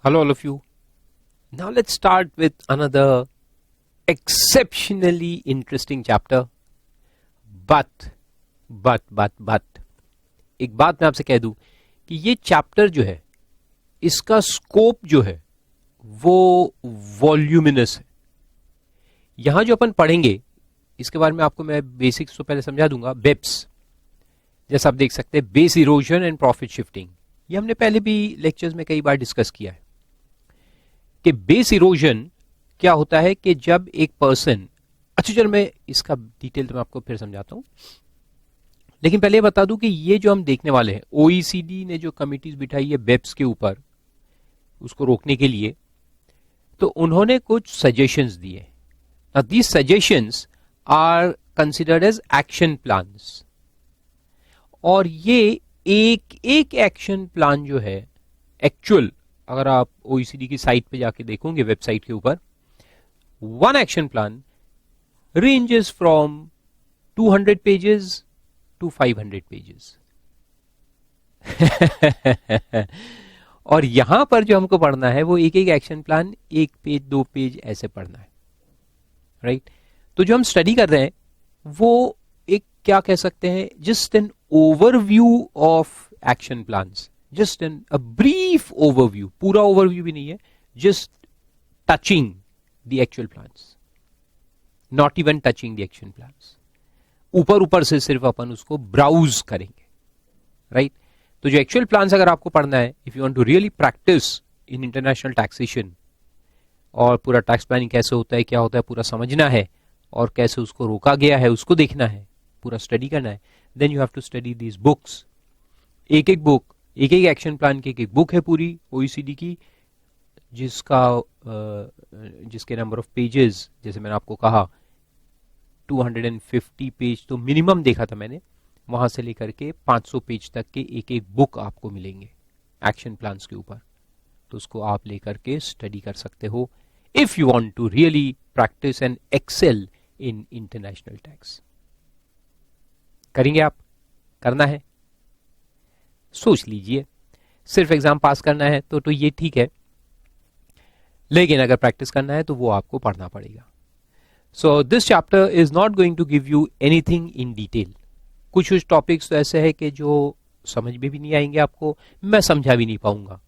Hello all of you. Now let's start with another exceptionally interesting chapter. But एक बात मैं आपसे कह दूं कि ये चैप्टर जो है इसका स्कोप जो है वो वॉल्यूमिनस है. यहां जो अपन पढ़ेंगे इसके बारे में आपको मैं बेसिक्स तो पहले समझा दूंगा. बेप्स जैसा आप देख सकते हैं, base erosion and profit shifting, ये हमने पहले भी लेक्चर्स में कई बार डिस्कस किया है कि बेस इरोजन क्या होता है कि जब एक पर्सन, अच्छा चलो मैं इसका डिटेल तो मैं आपको फिर समझाता हूं, लेकिन पहले बता दूं कि ये जो हम देखने वाले हैं, ओईसीडी ने जो कमिटीज बिठाई है बेप्स के ऊपर उसको रोकने के लिए, तो उन्होंने कुछ सजेशंस दिए. Now these suggestions are considered as action plans, और ये एक एक एक्शन प्लान जो है एक्चुअल, अगर आप ओईसीडी की साइट पे जाके देखोगे वेबसाइट के ऊपर, one action plan ranges from 200 pages to 500 pages. और यहां पर जो हमको पढ़ना है वो एक एक एक्शन प्लान 1 पेज 2 पेज ऐसे पढ़ना है, राइट? तो जो हम स्टडी कर रहे हैं वो एक क्या कह सकते हैं, just an overview of action plans, just an a brief overview, पूरा ओवरव्यू भी नहीं है, just touching the actual plans, not even touching the action plans. ऊपर ऊपर से सिर्फ अपन उसको ब्राउज करेंगे, राइट? तो जो एक्चुअल प्लान्स अगर आपको पढ़ना है, if you want to really practise in international taxation, और पूरा टैक्स प्लानिंग कैसे होता है, क्या होता है, पूरा समझना है, और कैसे उसको रोका गया है उसको देखना है, पूरा स्टडी करना है, then you have to study these books. एक एक बुक, एक एक एक्शन प्लान की एक बुक है पूरी ओईसीडी की, जिसके नंबर ऑफ पेजेस, जैसे मैंने आपको कहा 250 पेज तो मिनिमम देखा था मैंने, वहां से लेकर के 500 पेज तक के एक एक बुक आपको मिलेंगे एक्शन प्लान्स के ऊपर. तो उसको आप लेकर के स्टडी कर सकते हो if you want to really practise and excel in international tax. करेंगे आप? करना है? सोच लीजिए. सिर्फ एग्जाम पास करना है तो ये ठीक है, लेकिन अगर प्रैक्टिस करना है तो वो आपको पढ़ना पड़ेगा. So this chapter is not going to give you anything in detail. कुछ टॉपिक्स तो ऐसे हैं कि जो समझ में भी नहीं आएंगे आपको, मैं समझा भी नहीं पाऊंगा.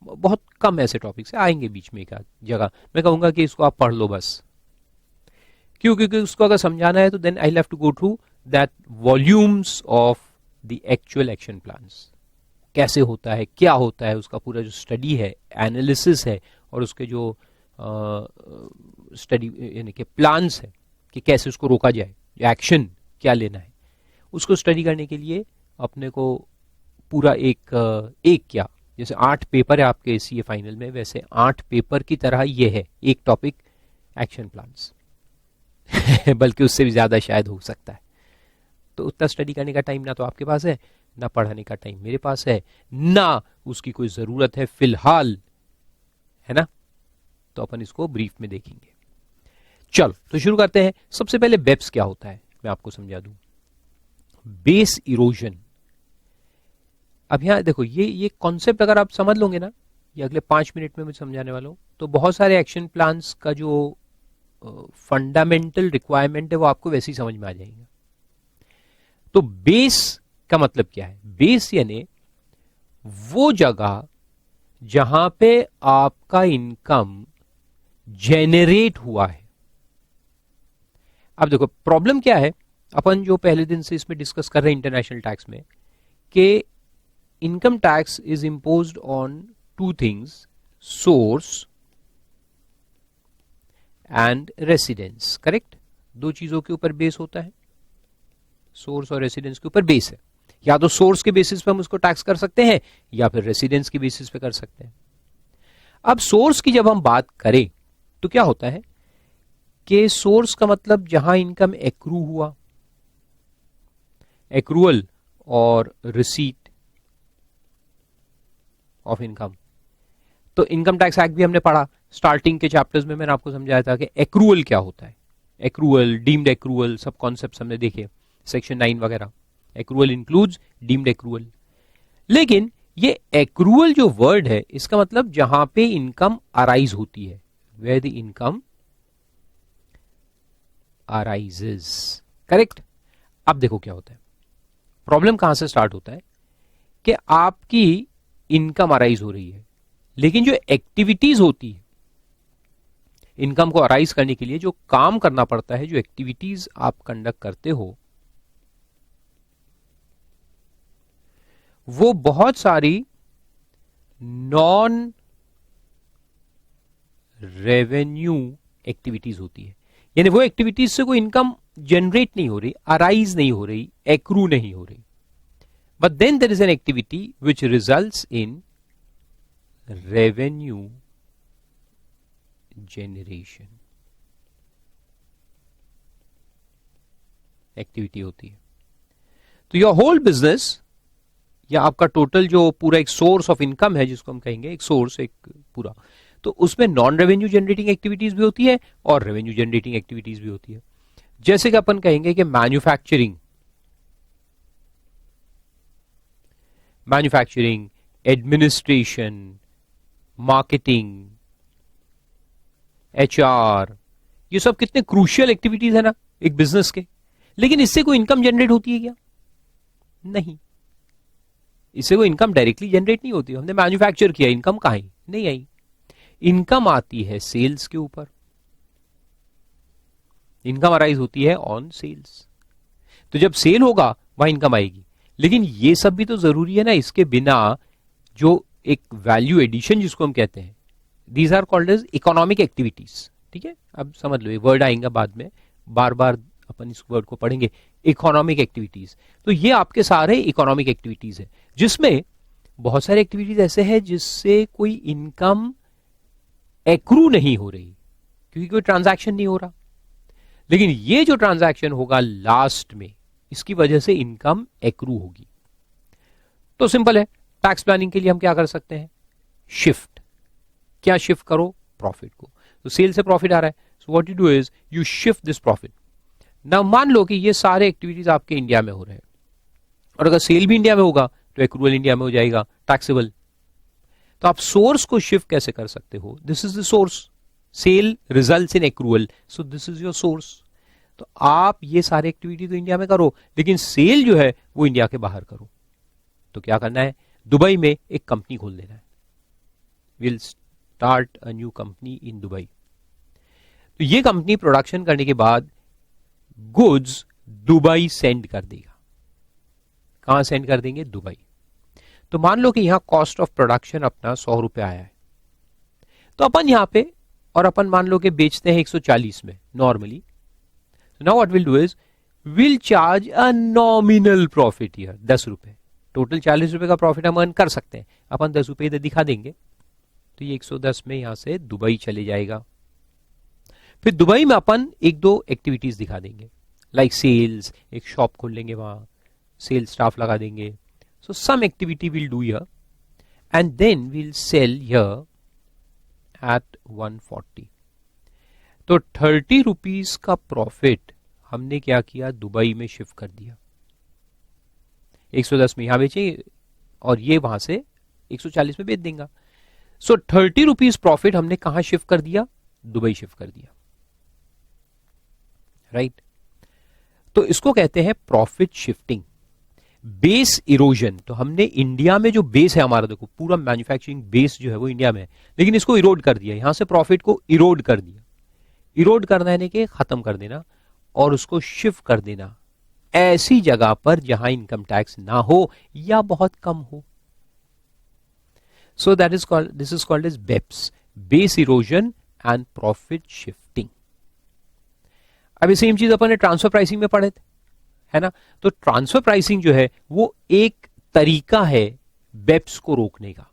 बहुत कम ऐसे टॉपिक्स आएंगे बीच में एक जगह, मैं कहूंगा कि इसको आप पढ़ लो बस. क्योंकि उसको अगर समझाना है तो then I have to go through that volumes of the actual action plans. कैसे होता है, क्या होता है, उसका पूरा जो स्टडी है, एनालिसिस है, और उसके जो स्टडी यानी कि प्लान्स है कि कैसे उसको रोका जाए, एक्शन क्या लेना है, उसको स्टडी करने के लिए अपने को पूरा एक क्या, जैसे 8 पेपर है आपके सीए फाइनल में, वैसे 8 पेपर की तरह ये है एक टॉपिक एक्शन प्लान्स. बल्कि उससे भी ज्यादा शायद हो सकता है. तो उतना स्टडी करने का टाइम ना तो आपके पास है, ना पढ़ाने का टाइम मेरे पास है, ना उसकी कोई जरूरत है फिलहाल, है ना? तो अपन इसको ब्रीफ में देखेंगे. चलो तो शुरू करते हैं. सबसे पहले बेप्स क्या होता है मैं आपको समझा दूं. Base erosion. अब यहां देखो, ये कॉन्सेप्ट अगर आप समझ लोगे ना, ये अगले 5 मिनट में मैं समझाने वाला हूं, तो बहुत सारे एक्शन प्लान्स का जो फंडामेंटल रिक्वायरमेंट है वो आपको वैसे ही समझ में आ जाएगा. तो बेस का मतलब क्या है? बेस यानी वो जगह जहां पे आपका इनकम जेनरेट हुआ है. अब देखो प्रॉब्लम क्या है, अपन जो पहले दिन से इसमें डिस्कस कर रहे हैं इंटरनेशनल टैक्स में, कि income tax is imposed on 2 things, source and residence. Correct? 2 चीजों के ऊपर बेस होता है, सोर्स और रेसिडेंस के ऊपर बेस है. या तो सोर्स के बेसिस पे हम उसको टैक्स कर सकते हैं, या फिर रेसिडेंस के बेसिस पे कर सकते हैं. अब सोर्स की जब हम बात करें तो क्या होता है कि सोर्स का मतलब जहां इनकम एक्रू हुआ, एक्रूअल और रिसीट ऑफ इनकम. तो इनकम टैक्स एक्ट भी हमने पढ़ा स्टार्टिंग के चैप्टर्स में, मैंने आपको समझाया था कि एक्रूअल क्या होता है, एक्रूअल, डीम्ड एक्रूअल, सब कॉन्सेप्ट्स हमने देखे, सेक्शन 9 वगैरह. Accrual includes deemed accrual. लेकिन ये एक्रूअल जो वर्ड है इसका मतलब जहां पे इनकम अराइज होती है, where the income arises, correct. अब देखो क्या होता है, प्रॉब्लम कहां से स्टार्ट होता है कि आपकी इनकम अराइज हो रही है, लेकिन जो एक्टिविटीज होती है इनकम को अराइज करने के लिए, जो काम करना पड़ता है, जो एक्टिविटीज आप कंडक्ट करते हो, वो बहुत सारी नॉन रेवेन्यू एक्टिविटीज होती है। यानी वो एक्टिविटीज से कोई इनकम जनरेट नहीं हो रही, अराइज नहीं हो रही, एक्रू नहीं हो रही, but then there is an activity which results in revenue generation, activity होती है। तो योर होल बिजनेस या आपका टोटल जो पूरा एक सोर्स ऑफ इनकम है, जिसको हम कहेंगे एक सोर्स, एक पूरा, तो उसमें नॉन रेवेन्यू जनरेटिंग एक्टिविटीज भी होती है और रेवेन्यू जनरेटिंग एक्टिविटीज भी होती है। जैसे कि अपन कहेंगे कि मैन्युफैक्चरिंग, एडमिनिस्ट्रेशन, मार्केटिंग, एचआर, ये सब कितने क्रूशियल एक्टिविटीज है ना एक बिजनेस के, लेकिन इससे कोई इनकम जनरेट होती है क्या? नहीं, इससे कोई इनकम डायरेक्टली जनरेट नहीं होती। हमने मैन्युफैक्चर किया, इनकम कहां आई? नहीं आई। इनकम आती है सेल्स के ऊपर, इनकम अराइज होती है ऑन सेल्स। तो जब सेल होगा वहां इनकम आएगी, लेकिन ये सब भी तो जरूरी है ना, इसके बिना जो एक वैल्यू एडिशन जिसको हम कहते हैं, these are called as economic activities. ठीक है, अब समझ लो, ये वर्ड आएंगे बाद में, बार बार अपन इस वर्ड को पढ़ेंगे, इकोनॉमिक एक्टिविटीज। तो ये आपके सारे इकोनॉमिक एक्टिविटीज है, जिसमें बहुत सारे एक्टिविटीज ऐसे हैं जिससे कोई इनकम एक्रू नहीं हो रही, क्योंकि कोई ट्रांजैक्शन नहीं हो रहा, लेकिन ये जो ट्रांजैक्शन होगा लास्ट में, इसकी वजह से इनकम एक्रू होगी। तो सिंपल है, टैक्स प्लानिंग के लिए हम क्या कर सकते हैं? शिफ्ट। क्या शिफ्ट करो? प्रॉफिट को। तो सेल से प्रॉफिट आ रहा है, so what you do is you shift this profit. ना मान लो कि ये सारे एक्टिविटीज आपके इंडिया में हो रहे हैं, और अगर सेल भी इंडिया में होगा तो एक्रूअल इंडिया में हो जाएगा, टैक्सेबल। तो आप सोर्स को शिफ्ट कैसे कर सकते हो? This is the source, sale results in accrual, so this is your source. तो आप ये सारे एक्टिविटी तो इंडिया में करो, लेकिन सेल जो है वो इंडिया के बाहर करो। तो क्या करना है? दुबई में एक कंपनी खोल देना है, will start a new company in Dubai. तो ये कंपनी प्रोडक्शन करने के बाद गुड्स दुबई सेंड कर देगा। कहां सेंड कर देंगे? दुबई। तो मान लो कि यहां कॉस्ट ऑफ प्रोडक्शन अपना 100 रुपए आया है, तो अपन यहां पे, और अपन मान लो कि बेचते हैं 140 में normally. Now what will do is will charge a nominal profit here, 10 रुपए। टोटल 40 रुपए का प्रॉफिट हम अर्न कर सकते हैं, अपन 10 रुपए इधर दिखा देंगे, तो ये 110 में यहां से दुबई चले जाएगा। फिर दुबई में अपन एक दो एक्टिविटीज दिखा देंगे, लाइक सेल्स, एक शॉप खोल लेंगे, वहां सेल स्टाफ लगा देंगे। So some activity will do here and then will sell here at 140। तो 30 रुपीज का प्रॉफिट हमने क्या किया? दुबई में शिफ्ट कर दिया। 110 में यहां बेचे और ये वहां से 140 में बेच देंगे। सो 30 रुपीज प्रॉफिट हमने कहां शिफ्ट कर दिया? दुबई शिफ्ट कर दिया, राइट। तो इसको कहते हैं प्रॉफिट शिफ्टिंग। बेस इरोजन, तो हमने इंडिया में जो बेस है हमारा, देखो पूरा मैन्युफैक्चरिंग बेस जो है वो इंडिया में है, लेकिन इसको इरोड कर दिया, यहां से प्रॉफिट को इरोड कर दिया। इरोड करना यानी कि खत्म कर देना, और उसको शिफ्ट कर देना ऐसी जगह पर जहां इनकम टैक्स ना हो या बहुत कम हो। So that is called, this is called as BEPS, base erosion and profit shifting. अभी सेम चीज अपन ने ट्रांसफर प्राइसिंग में पढ़े थे, है ना। तो ट्रांसफर प्राइसिंग जो है वो एक तरीका है बेप्स को रोकने का।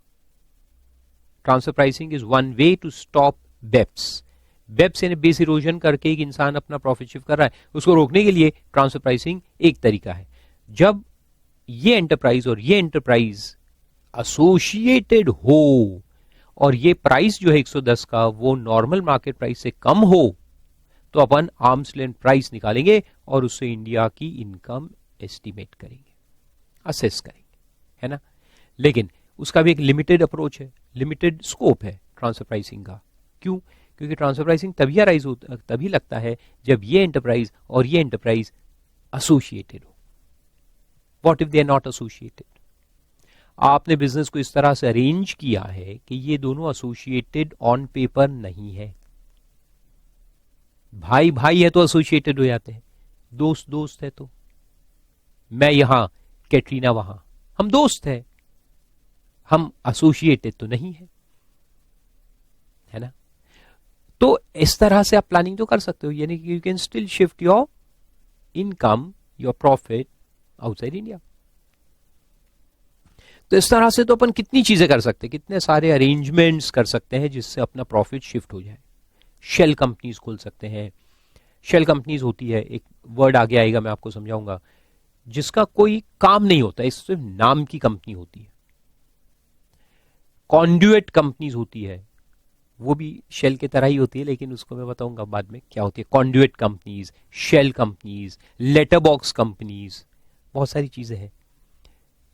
Transfer pricing is one way to stop BEPS. BEPS यानी बेस इरोजन करके एक इंसान अपना प्रॉफिट शिफ्ट कर रहा है, उसको रोकने के लिए ट्रांसफर प्राइसिंग एक तरीका है। जब ये एंटरप्राइज और ये एंटरप्राइज एसोसिएटेड हो और ये प्राइस जो है 110 का वो नॉर्मल मार्केट प्राइस से कम हो, तो अपन आर्म्स लेंथ प्राइस निकालेंगे और उससे इंडिया की इनकम एस्टिमेट करेंगे, असेस करेंगे, है ना। लेकिन उसका भी एक लिमिटेड अप्रोच है, लिमिटेड स्कोप है ट्रांसफर प्राइसिंग का। क्यों? क्योंकि ट्रांसफर प्राइसिंग तभी लगता है जब ये एंटरप्राइज और ये एंटरप्राइज एसोसिएटेड हो। What if they are not associated? आपने बिजनेस को इस तरह से अरेंज किया है कि ये दोनों एसोसिएटेड ऑन पेपर नहीं है। भाई भाई है तो एसोसिएटेड हो जाते हैं, दोस्त दोस्त है तो, मैं यहां कैटरीना वहां, हम दोस्त हैं, हम एसोसिएटेड तो नहीं है ना? तो इस तरह से आप प्लानिंग तो कर सकते हो, यानी कि you can still shift your income, your profit outside India. तो इस तरह से तो अपन कितनी चीजें कर सकते हैं, कितने सारे अरेंजमेंट्स कर सकते हैं जिससे अपना प्रॉफिट शिफ्ट हो जाए। शेल कंपनीज खोल सकते हैं। शेल कंपनीज होती है, एक वर्ड आगे आएगा मैं आपको समझाऊंगा, जिसका कोई काम नहीं होता, इस सिर्फ नाम की कंपनी होती है। कॉन्ड्यूएट कंपनीज होती है, वो भी शेल की तरह ही होती है, लेकिन उसको मैं बताऊंगा बाद में क्या होती है। Conduit companies, shell companies, letter box companies, बहुत सारी चीजें हैं।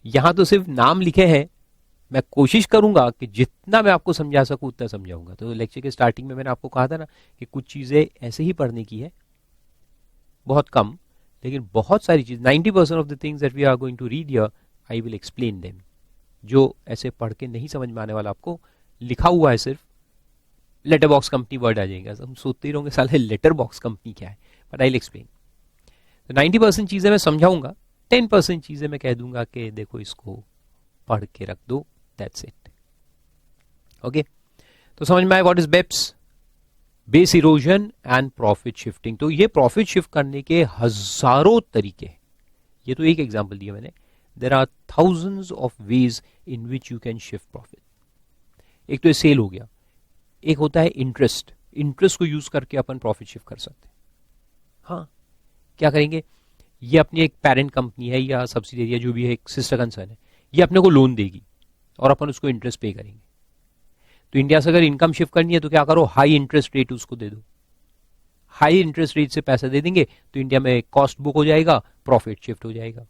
यहां तो सिर्फ नाम लिखे हैं, मैं कोशिश करूंगा कि जितना मैं आपको समझा सकूं उतना समझाऊंगा। तो लेक्चर के स्टार्टिंग में मैंने आपको कहा था ना कि कुछ चीजें ऐसे ही पढ़ने की है, बहुत कम, लेकिन बहुत सारी चीज 90% of the things that we are going to read here I will explain them. जो ऐसे पढ़ के नहीं समझ में आने वाला, आपको लिखा हुआ है सिर्फ लेटर बॉक्स कंपनी वर्ड आ जाएगा, हम सोचते ही रहोगे साले लेटर बॉक्स कंपनी क्या है, बट आई विल एक्सप्लेन। तो 90% चीजें मैं समझाऊंगा, 10% चीजें मैं कह दूंगा कि देखो इसको पढ़ के रख दो, दैट्स इट। ओके, तो समझ में आया what is BEPS? Base erosion and profit shifting. तो ये प्रॉफिट शिफ्ट करने के हजारों तरीके हैं, ये तो एक एग्जांपल दिया मैंने। There are thousands of ways in which you can shift profit. एक तो ये सेल हो गया, एक होता है इंटरेस्ट। इंटरेस्ट को यूज करके अपन प्रॉफिट शिफ्ट कर सकते हैं। हाँ, क्या करेंगे? ये अपनी एक पेरेंट कंपनी है या सब्सिडियरी है, जो भी है, एक सिस्टर कंसर्न है, ये अपने को लोन देगी और अपन उसको इंटरेस्ट पे करेंगे। तो इंडिया से अगर इनकम शिफ्ट करनी है तो क्या करो, हाई इंटरेस्ट रेट उसको दे दो। हाई इंटरेस्ट रेट से पैसा दे देंगे तो इंडिया में कॉस्ट बुक हो जाएगा, प्रॉफिट शिफ्ट हो जाएगा।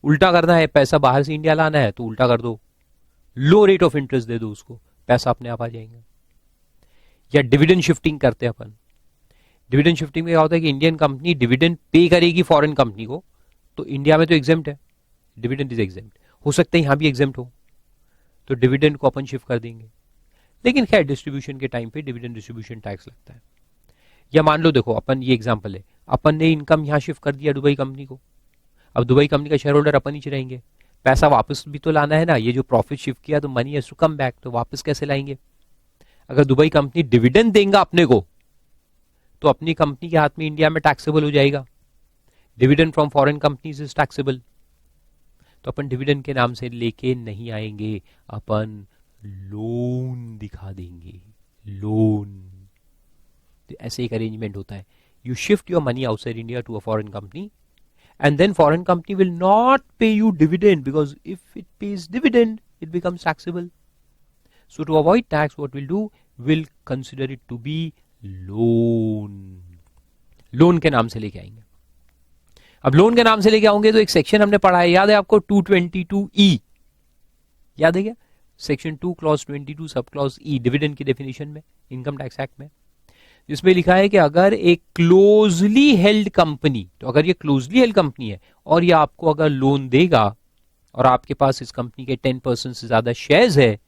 उल्टा करना है, पैसा बाहर से इंडिया लाना है तो उल्टा कर दो, लो रेट ऑफ इंटरेस्ट दे दो उसको, पैसा अपने आप आ जाएगा। या डिविडेंड शिफ्टिंग करते हैं अपन। डिविडेंड शिफ्टिंग में क्या होता है कि इंडियन कंपनी डिविडेंड पे करेगी फॉरेन कंपनी को, तो इंडिया में तो एग्जेम्प्ट है, डिविडेंड इज एग्जेम्प्ट, हो सकता है यहां भी एग्जेम्प्ट हो, तो डिविडेंड को अपन शिफ्ट कर देंगे। लेकिन खैर डिस्ट्रीब्यूशन के टाइम पे डिविडेंड डिस्ट्रीब्यूशन टैक्स लगता है। या मान लो, देखो अपन, ये एग्जांपल है, अपन ने इनकम यहां शिफ्ट कर दिया दुबई कंपनी को, अब दुबई कंपनी का शेयर होल्डर अपन ही रहेंगे, पैसा वापस भी तो लाना है ना, ये जो प्रॉफिट शिफ्ट किया तो money has to come back, तो वापस कैसे लाएंगे? अगर दुबई कंपनी डिविडेंड देंगे अपने को तो अपनी कंपनी के हाथ में इंडिया में टैक्सेबल हो जाएगा। Dividend from foreign companies is taxable, तो अपन डिविडेंड के नाम से लेके नहीं आएंगे, अपन लोन दिखा देंगे, लोन। तो ऐसे एक अरेंजमेंट होता है, you shift your money outside India to a foreign company and then foreign company will not pay you dividend, because if it pays dividend it becomes taxable. So to avoid tax, what we'll do, we'll consider it to be loan. Loan के नाम से लेके आएंगे। अब loan के नाम से लेके आओगे तो एक सेक्शन हमने पढ़ा है, याद है आपको, 222E, याद है क्या? सेक्शन 2 क्लॉज 22 सब क्लॉज ई, डिविडेंड की डेफिनेशन में, इनकम टैक्स एक्ट में, जिसमें लिखा है कि अगर एक क्लोजली हेल्ड कंपनी, तो अगर ये क्लोजली हेल्ड कंपनी है और ये आपको अगर लोन देगा और आपके पास इस कंपनी के 10% से ज्यादा शेयर्स है,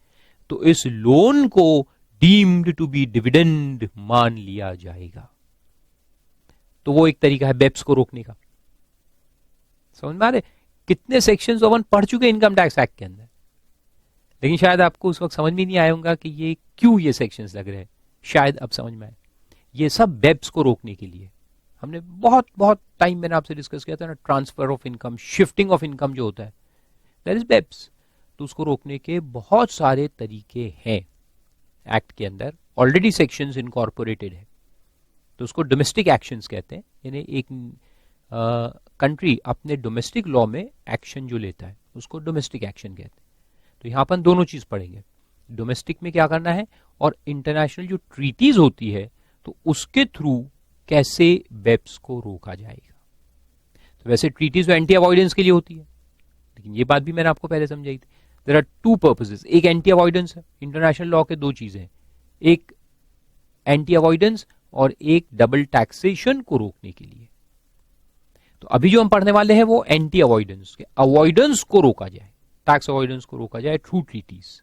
तो इस लोन को डीम्ड टू बी डिविडेंड मान लिया जाएगा। तो वो एक तरीका है बेप्स को रोकने का। समझ में आ रहे कितने सेक्शंस अपन पढ़ चुके इनकम टैक्स एक्ट के अंदर, लेकिन शायद आपको उस वक्त समझ में नहीं आया होगा कि ये क्यों ये सेक्शंस लग रहे हैं, शायद अब समझ में आए। ये सब बेप्स को रोकने के लिए हमने बहुत बहुत टाइम मैंने आपसे डिस्कस किया था ना, transfer of income, shifting of income जो होता है, दैट इज बेप्स। तो उसको रोकने के बहुत सारे तरीके हैं एक्ट के अंदर, ऑलरेडी सेक्शंस इनकॉर्पोरेटेड है, तो उसको डोमेस्टिक एक्शंस कहते हैं। यानी एक कंट्री अपने डोमेस्टिक लॉ में एक्शन जो लेता है उसको डोमेस्टिक एक्शन कहते हैं। तो यहां अपन दोनों चीज पढ़ेंगे, डोमेस्टिक में क्या करना है और इंटरनेशनल जो ट्रीटीज होती है तो उसके थ्रू कैसे बेप्स को रोका जाएगा। तो वैसे ट्रीटीज तो एंटी अवॉइडेंस के लिए होती है, लेकिन ये बात भी मैंने आपको पहले समझाई थी, देयर आर टू पर्पसेस, एक एंटी अवॉइडेंस है, इंटरनेशनल लॉ के दो चीजें हैं, एक एंटी अवॉइडेंस और एक डबल टैक्सेशन को रोकने के लिए। तो अभी जो हम पढ़ने वाले हैं वो एंटी अवॉइडेंस के, अवॉइडेंस को रोका जाए, टैक्स अवॉइडेंस को रोका जाए थ्रू ट्रीटीज।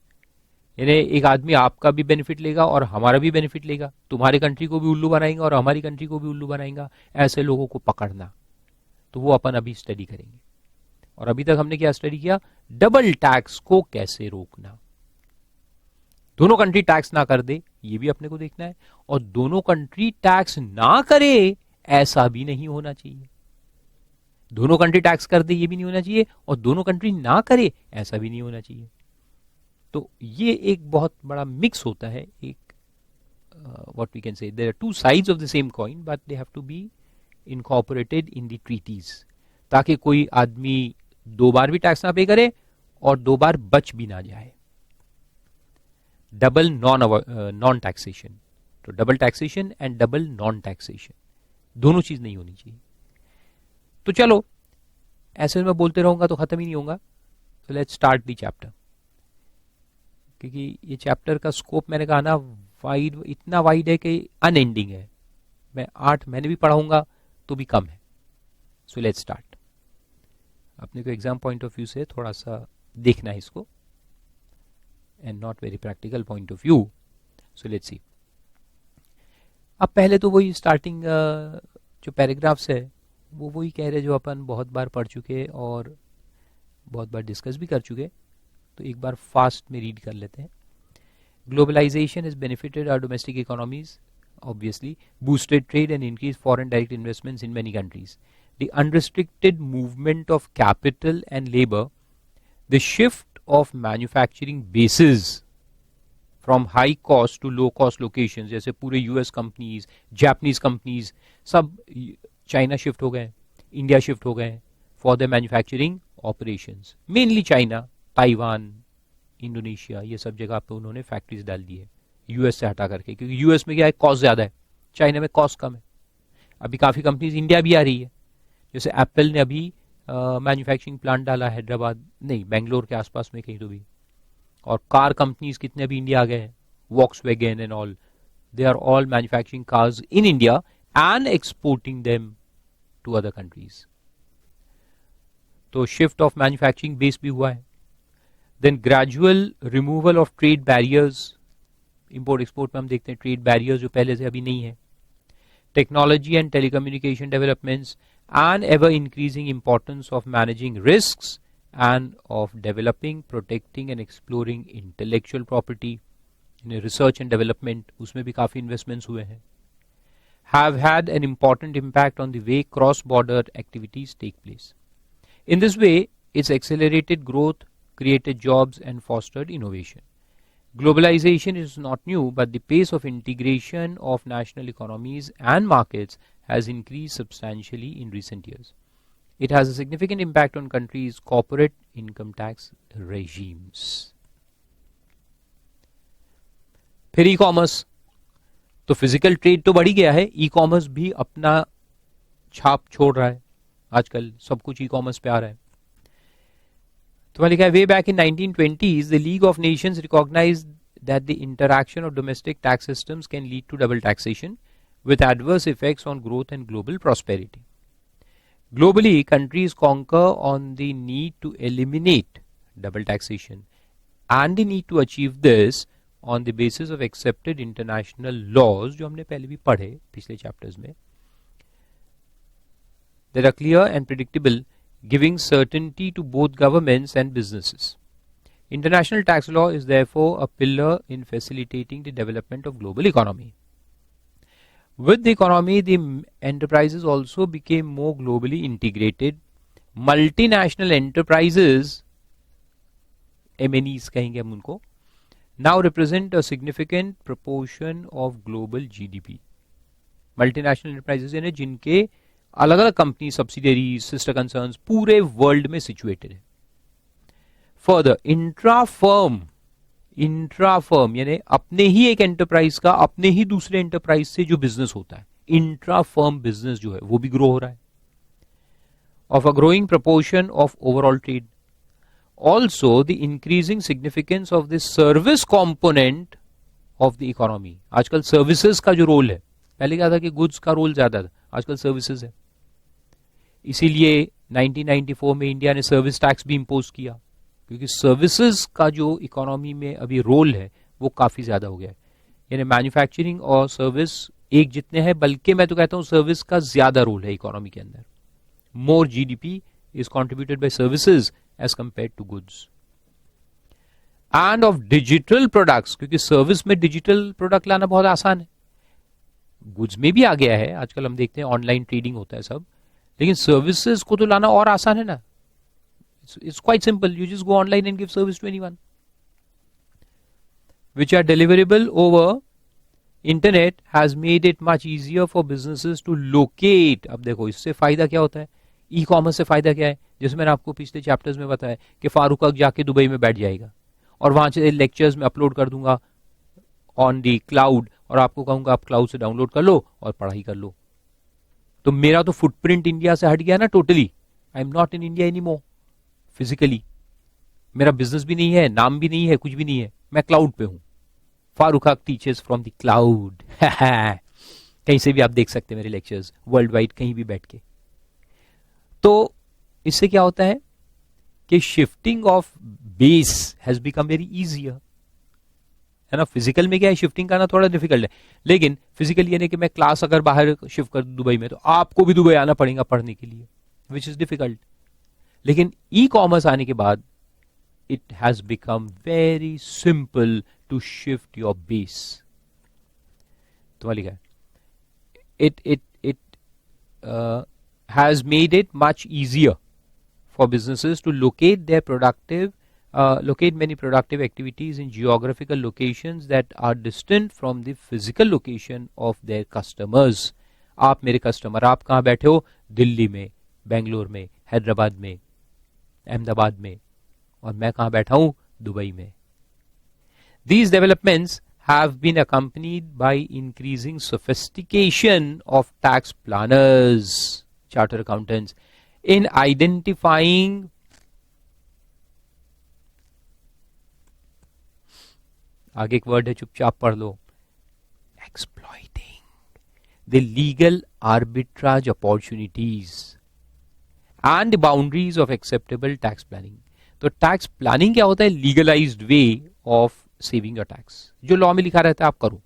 यानी एक आदमी आपका भी बेनिफिट लेगा और हमारा भी बेनिफिट लेगा, तुम्हारी कंट्री को भी उल्लू बनाएंगे और हमारी कंट्री को भी उल्लू बनाएंगा, ऐसे लोगों को पकड़ना, तो वो अपन अभी स्टडी करेंगे। और अभी तक हमने क्या स्टडी किया, डबल टैक्स को कैसे रोकना, दोनों कंट्री टैक्स ना कर दे ये भी अपने को देखना है, और दोनों कंट्री टैक्स ना करे ऐसा भी नहीं होना चाहिए। दोनों कंट्री टैक्स कर दे ये भी नहीं होना चाहिए, और दोनों कंट्री ना करे ऐसा भी नहीं होना चाहिए। तो ये एक बहुत बड़ा मिक्स होता है, एक what we can say there are two sides of the same coin but they have to be incorporated in the treaties, ताकि कोई आदमी दो बार भी टैक्स ना पे करे और दो बार बच भी ना जाए। डबल नॉन टैक्सेशन, तो double taxation and double non taxation दोनों चीज नहीं होनी चाहिए। तो चलो ऐसे मैं बोलते रहूंगा तो खत्म ही नहीं होगा, तो लेट्स स्टार्ट द चैप्टर। क्योंकि ये चैप्टर का स्कोप मैंने कहा ना वाइड, इतना वाइड है कि अनएंडिंग है, मैं 8 महीने भी पढ़ाऊंगा तो भी कम है। So let's start. अपने को एग्जाम पॉइंट ऑफ व्यू से थोड़ा सा देखना है इसको, and not very practical point of view. So let's see. अब पहले तो वही स्टार्टिंग जो पैराग्राफ्स है वो वही कह रहे जो अपन बहुत बार पढ़ चुके और बहुत बार डिस्कस भी कर चुके, तो एक बार फास्ट में रीड कर लेते हैं। Globalisation has benefited our domestic economies, obviously, boosted trade and increased foreign direct investments in many countries. The unrestricted movement of capital and labor, the shift of manufacturing bases from high cost to low cost locations, जैसे पूरे US companies, Japanese companies सब China shift हो गए, India shift हो गए for the manufacturing operations, mainly China, Taiwan, Indonesia, ये सब जगह पे उन्होंने फैक्ट्रीज डाल दी है यूएस से हटा करके, क्योंकि यूएस में क्या है, कॉस्ट ज्यादा है, चाइना में कॉस्ट कम है। अभी काफी कंपनीज इंडिया भी आ रही है, जैसे एप्पल ने अभी मैन्युफैक्चरिंग प्लांट डाला हैदराबाद, नहीं बेंगलोर के आसपास में कहीं तो भी, और कार कंपनीज कितने अभी इंडिया आ गए हैं, Volkswagen and all, they are all manufacturing cars in India and exporting them to other countries. तो शिफ्ट ऑफ मैन्युफैक्चरिंग बेस भी हुआ है। Then gradual removal of trade barriers, import export में हम देखते हैं ट्रेड बैरियर्स जो पहले से अभी नहीं है। Technology and telecommunication developments and ever increasing importance of managing risks and of developing, protecting and exploring intellectual property, research and development, उसमें भी काफी investments हुए हैं, have had an important impact on the way cross-border activities take place. In this way, it's accelerated growth, created jobs and fostered innovation. Globalization is not new, but the pace of integration of national economies and markets has increased substantially in recent years. It has a significant impact on countries' corporate income tax regimes. फिर e commerce, तो physical trade तो बढ़ ही गया है, e commerce भी अपना छाप छोड़ रहा है, आजकल सब कुछ ई कॉमर्स पे आ रहा है। तो लिखा है, way back in 1920s the League of Nations recognized that the interaction of domestic tax systems can lead to double taxation with adverse effects on growth and global prosperity. Globally, countries conquer on the need to eliminate double taxation and the need to achieve this on the basis of accepted international laws, जो हमने पहले भी पढ़े पिछले chapters में, that are clear and predictable, giving certainty to both governments and businesses. International tax law is therefore a pillar in facilitating the development of global economy. With the economy, the enterprises also became more globally integrated. Multinational enterprises, MNEs कहेंगे हम उनको, now represent a significant proportion of global GDP. Multinational enterprises यानी जिनके अलग अलग company, subsidiaries, sister concerns पूरे world में situated है। फर्दर इंट्रा फर्म यानी अपने ही एक एंटरप्राइज का अपने ही दूसरे एंटरप्राइज से जो बिजनेस होता है, इंट्रा फर्म बिजनेस जो है वो भी ग्रो हो रहा है। Of a growing proportion of overall trade, also the increasing significance of the service component of the economy. आजकल सर्विसेज का जो रोल है, पहले क्या था कि गुड्स का रोल ज्यादा था, आजकल सर्विसेज है। इसीलिए 1994 में इंडिया ने सर्विस टैक्स भी इंपोज किया, क्योंकि सर्विसेज का जो इकोनॉमी में अभी रोल है वो काफी ज्यादा हो गया है। यानी मैन्युफैक्चरिंग और सर्विस एक जितने हैं, बल्कि मैं तो कहता हूं सर्विस का ज्यादा रोल है इकोनॉमी के अंदर। More GDP is contributed by services as compare to goods. And of digital products, क्योंकि सर्विस में डिजिटल प्रोडक्ट लाना बहुत आसान है, गुड्स में भी आ गया है, आजकल हम देखते हैं ऑनलाइन ट्रेडिंग होता है सब, लेकिन सर्विसेज को तो लाना और आसान है ना। It's quite simple. You just go online and give service to anyone. Which are deliverable over internet has made it much easier for businesses to locate. अब देखो इससे फायदा क्या होता है, ई कॉमर्स से फायदा क्या है, जैसे मैंने आपको पिछले चैप्टर्स में बताया कि फारूक जाके दुबई में बैठ जाएगा और वहां से लेक्चर्स में अपलोड कर दूंगा ऑन दी क्लाउड, और आपको कहूंगा आप क्लाउड से डाउनलोड कर लो और पढ़ाई कर लो। तो मेरा तो फुटप्रिंट इंडिया से हट गया ना totally. I am not in India any more physically. मेरा बिजनेस भी नहीं है, नाम भी नहीं है, कुछ भी नहीं है, मैं क्लाउड पे हूं। Farooq teachers from the cloud. कहीं से भी आप देख सकते हैं मेरे लेक्चर्स वर्ल्ड वाइड, कहीं भी बैठ के। तो इससे क्या होता है कि shifting of base has become very easier, है ना। फिजिकल में क्या है, शिफ्टिंग करना थोड़ा डिफिकल्ट है, लेकिन फिजिकल यानी कि मैं क्लास अगर बाहर शिफ्ट कर दूं दुबई में, तो आपको भी दुबई आना पड़ेगा पढ़ने के लिए, विच इज डिफिकल्ट। लेकिन ई कॉमर्स आने के बाद it has become very simple to shift your base. तुम्हारा लिखा है it has made it much easier for businesses to locate many productive activities in geographical locations that are distant from the physical location of their customers. आप मेरे customer, आप कहां बैठे हो, दिल्ली में, बेंगलोर में, हैदराबाद में, अहमदाबाद में, और मैं कहां बैठा हूं, दुबई में। These developments have been accompanied by increasing sophistication of tax planners, chartered accountants, in identifying आगे एक वर्ड है, चुपचाप पढ़ लो, exploiting the legal arbitrage opportunities and the boundaries of acceptable tax planning. तो टैक्स प्लानिंग क्या होता है, legalised way of saving your tax. जो लॉ में लिखा रहता है आप करो,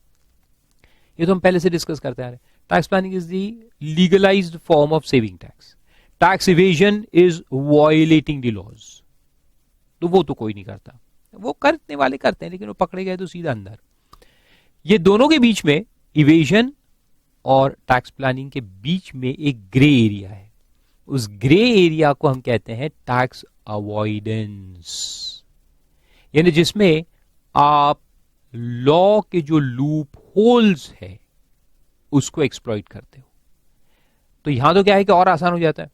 ये तो हम पहले से डिस्कस करते आ रहे हैं। Tax planning is the legalised form of saving tax. Tax evasion is violating the laws, तो वो तो कोई नहीं करता, वो करने वाले करते हैं, लेकिन वो पकड़े गए तो सीधा अंदर। ये दोनों के बीच में, इवेजन और टैक्स प्लानिंग के बीच में एक ग्रे एरिया है, उस ग्रे एरिया को हम कहते हैं टैक्स अवॉइडेंस। यानी जिसमें आप लॉ के जो लूप होल्स है उसको एक्सप्लॉइट करते हो। तो यहां तो क्या है कि और आसान हो जाता है।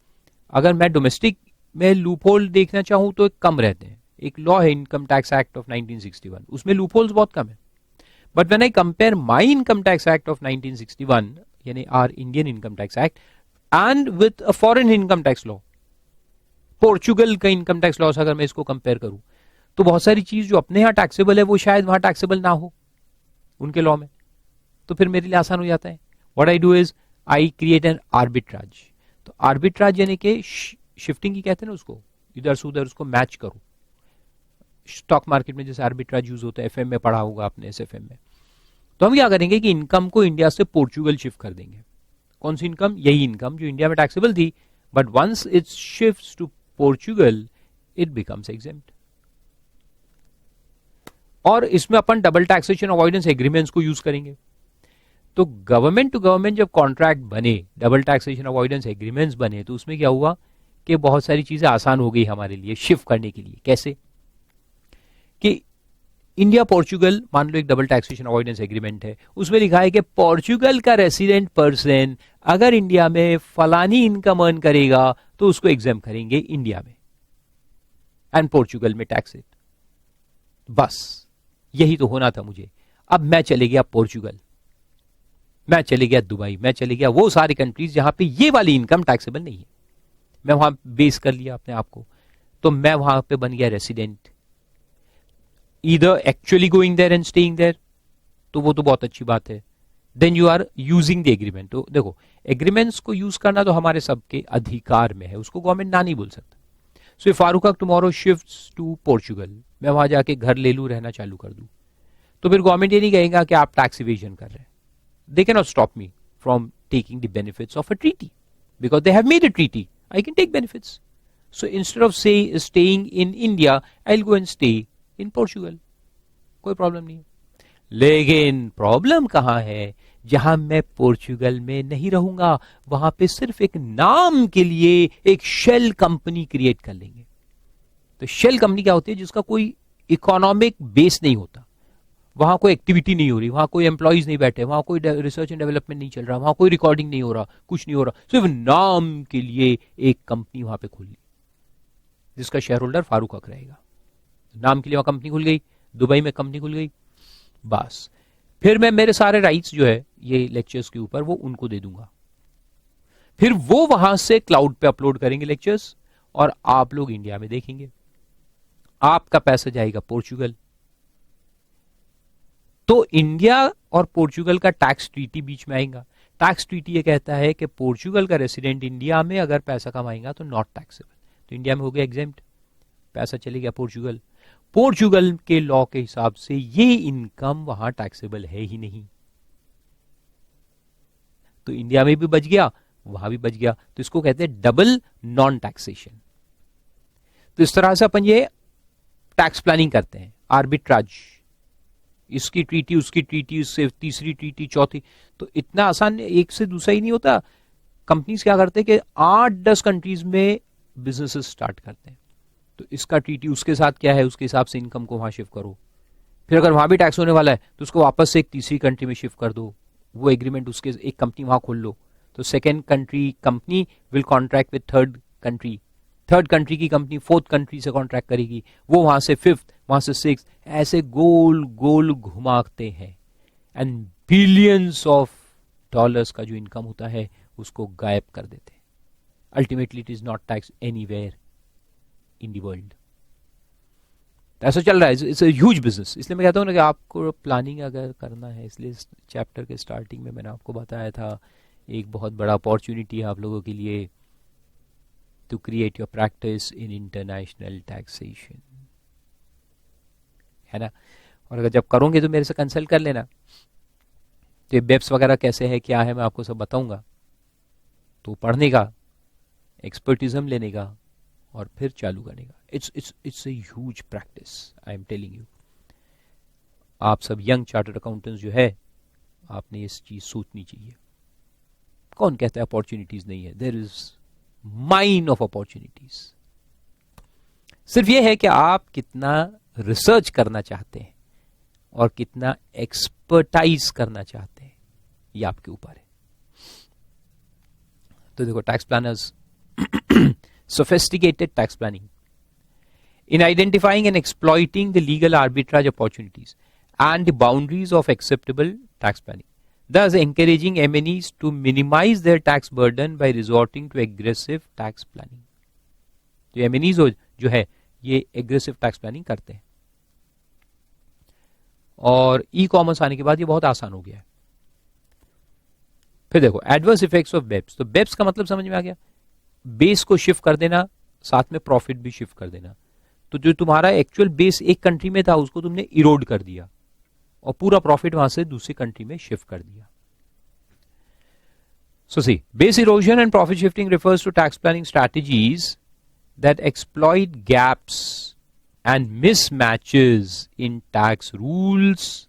अगर मैं डोमेस्टिक में लूप होल देखना चाहूं तो कम रहते हैं। एक लॉ है इनकम टैक्स एक्ट ऑफ 1961, उसमें लूप होल्स बहुत कम है। But when I compare my income tax act of 1961, यानी our Indian income tax act, and with a foreign income tax law, Portugal का इनकम टैक्स लॉ, अगर मैं इसको compare करूं तो बहुत सारी चीज जो अपने यहां टैक्सेबल है वो शायद वहां टैक्सेबल ना हो उनके लॉ में, तो फिर मेरे लिए आसान हो जाता है। What I do is I create an arbitrage. तो आर्बिट्राज यानी कि शिफ्टिंग की कहते हैं ना उसको, इधर से उधर उसको मैच करो। स्टॉक मार्केट में जैसे आर्बिट्राज यूज होता है, एफएम में पढ़ा होगा आपने, एसएफएम में। तो हम क्या करेंगे कि इनकम को इंडिया से पोर्चुगल शिफ्ट कर देंगे। कौन सी इनकम, यही इनकम जो इंडिया में टैक्सेबल थी, but once it shifts to Portugal it becomes exempt. और इसमें अपन डबल टैक्सेशन अवॉइडेंस एग्रीमेंट्स को यूज करेंगे। तो गवर्नमेंट टू गवर्नमेंट जब कॉन्ट्रैक्ट बने, डबल टैक्सेशन अवॉइडेंस एग्रीमेंट्स बने, तो उसमें क्या हुआ कि बहुत सारी चीजें आसान हो गई हमारे लिए शिफ्ट करने के लिए। कैसे कि इंडिया पोर्चुगल, मान लो एक डबल टैक्सेशन अवॉइडेंस एग्रीमेंट है, उसमें लिखा है कि पोर्चुगल का रेसिडेंट पर्सन अगर इंडिया में फलानी इनकम अर्न करेगा तो उसको एग्जाम करेंगे इंडिया में, एंड पोर्चुगल में टैक्स इट। बस यही तो होना था मुझे। अब मैं चले गया पोर्चुगल, मैं चले गया दुबई, मैं चले गया वो सारी कंट्रीज जहां पे ये वाली इनकम टैक्सेबल नहीं है, मैं वहां बेस कर लिया अपने आप को। तो मैं वहां पे बन गया resident, either actually going there and staying there, तो वो तो बहुत अच्छी बात है, then you are using the agreement. तो देखो, एग्रीमेंट्स को यूज करना तो हमारे सबके अधिकार में है, उसको गवर्नमेंट ना नहीं बोल सकता। So Farooq tomorrow shifts to Portugal, मैं वहां जाके घर ले लूं, रहना चालू कर दूं, तो फिर गवर्नमेंट ये नहीं कहेगा कि आप टैक्स इवेजन कर रहे हैं। They can not stop me from taking the benefits of a treaty because they have made a treaty, I can take benefits. So instead of staying in India I will go and stay in Portugal, कोई problem नहीं है। लेकिन problem कहां है, जहां मैं Portugal में नहीं रहूंगा, वहां पे सिर्फ एक नाम के लिए एक शेल कंपनी क्रिएट कर लेंगे। तो शेल कंपनी क्या होती है, जिसका कोई इकोनॉमिक बेस नहीं होता, वहां कोई एक्टिविटी नहीं हो रही, वहां कोई एम्प्लॉइज नहीं बैठे, वहां कोई रिसर्च एंड डेवलपमेंट नहीं चल रहा, वहां कोई रिकॉर्डिंग नहीं हो रहा, कुछ नहीं हो रहा, सिर्फ नाम के लिए एक कंपनी वहां पे खोल ली जिसका शेयर होल्डर फारूक हक रहेगा। नाम के लिए वहां कंपनी खुल गई, दुबई में कंपनी खुल गई, बस फिर मैं मेरे सारे राइट्स जो है ये लेक्चर्स के ऊपर वो उनको दे दूंगा, फिर वो वहां से क्लाउड पे अपलोड करेंगे लेक्चर्स, और आप लोग इंडिया में देखेंगे, आपका पैसा जाएगा पोर्चुगल। तो इंडिया और पोर्चुगल का टैक्स ट्रीटी बीच में आएगा। टैक्स ट्रीटी ये कहता है कि पोर्चुगल का रेसिडेंट इंडिया में अगर पैसा कमाएगा तो नॉट टैक्सेबल, तो इंडिया में हो गया एग्जेम्प्ट, पैसा चले गया पोर्चुगल। पोर्चुगल के लॉ के हिसाब से ये इनकम वहां टैक्सेबल है ही नहीं, तो इंडिया में भी बच गया, वहां भी बच गया, तो इसको कहते हैं डबल नॉन टैक्सेशन। तो इस तरह से अपन ये टैक्स प्लानिंग करते हैं, आर्बिट्राज, इसकी ट्रीटी उसकी ट्रीटी, उससे तीसरी ट्रीटी चौथी, तो इतना आसान एक से दूसरा ही नहीं होता। कंपनीज क्या करते हैं कि 8-10 कंट्रीज में बिजनेसेस स्टार्ट करते हैं, तो इसका ट्रीटी उसके साथ क्या है, उसके हिसाब से इनकम को वहां शिफ्ट करो, फिर अगर वहां भी टैक्स होने वाला है तो उसको वापस से एक तीसरी कंट्री में शिफ्ट कर दो, वो एग्रीमेंट उसके एक कंपनी वहां खोल लो, तो second country company will contract with third country की कंपनी फोर्थ कंट्री से कॉन्ट्रैक्ट करेगी, वो वहां से फिफ्थ, वहां से सिक्स, ऐसे गोल गोल घुमाते हैं, एंड बिलियंस ऑफ डॉलर्स का जो इनकम होता है उसको गायब कर देते हैं। Ultimately it is not tax anywhere in the world. ऐसा चल रहा है, इट्स अ ह्यूज बिजनेस। इसलिए मैं कहता हूं ना कि आपको प्लानिंग अगर करना है, इसलिए इस चैप्टर के स्टार्टिंग में मैंने आपको बताया था एक बहुत बड़ा अपॉर्चुनिटी है आप लोगों के लिए to create your practice in international taxation, है ना। और अगर जब करोगे तो मेरे से कंसल्ट कर लेना, तो ये बेब्स वगैरह कैसे है क्या है मैं आपको सब बताऊंगा, तो पढ़ने का, एक्सपर्टिज्म लेने का और फिर चालू करने का। It's a huge practice, I am telling you. आप सब यंग चार्टर्ड अकाउंटेंट्स जो है, आपने इस चीज सोचनी चाहिए। कौन कहता है अपॉर्चुनिटीज नहीं है, there is mine of opportunities. सिर्फ यह है कि आप कितना रिसर्च करना चाहते हैं और कितना एक्सपर्टाइज करना चाहते हैं, ये आपके ऊपर है। तो देखो, tax planners, sophisticated tax planning in identifying and exploiting the legal arbitrage opportunities and the boundaries of acceptable tax planning, thus encouraging MNEs to minimize their tax burden by resorting to aggressive tax planning. तो MNEs जो है ये aggressive tax planning करते हैं, और e commerce आने के बाद ये बहुत आसान हो गया है। फिर देखो, एडवर्स इफेक्ट्स ऑफ बेप्स। तो बेप्स का मतलब समझ में आ गया, बेस को शिफ्ट कर देना, साथ में प्रॉफिट भी शिफ्ट कर देना। तो जो तुम्हारा एक्चुअल बेस एक कंट्री में था उसको तुमने इरोड कर दिया और पूरा प्रॉफिट वहां से दूसरी कंट्री में शिफ्ट कर दिया। So see, base erosion and profit shifting refers to tax planning strategies that exploit gaps and mismatches in tax rules.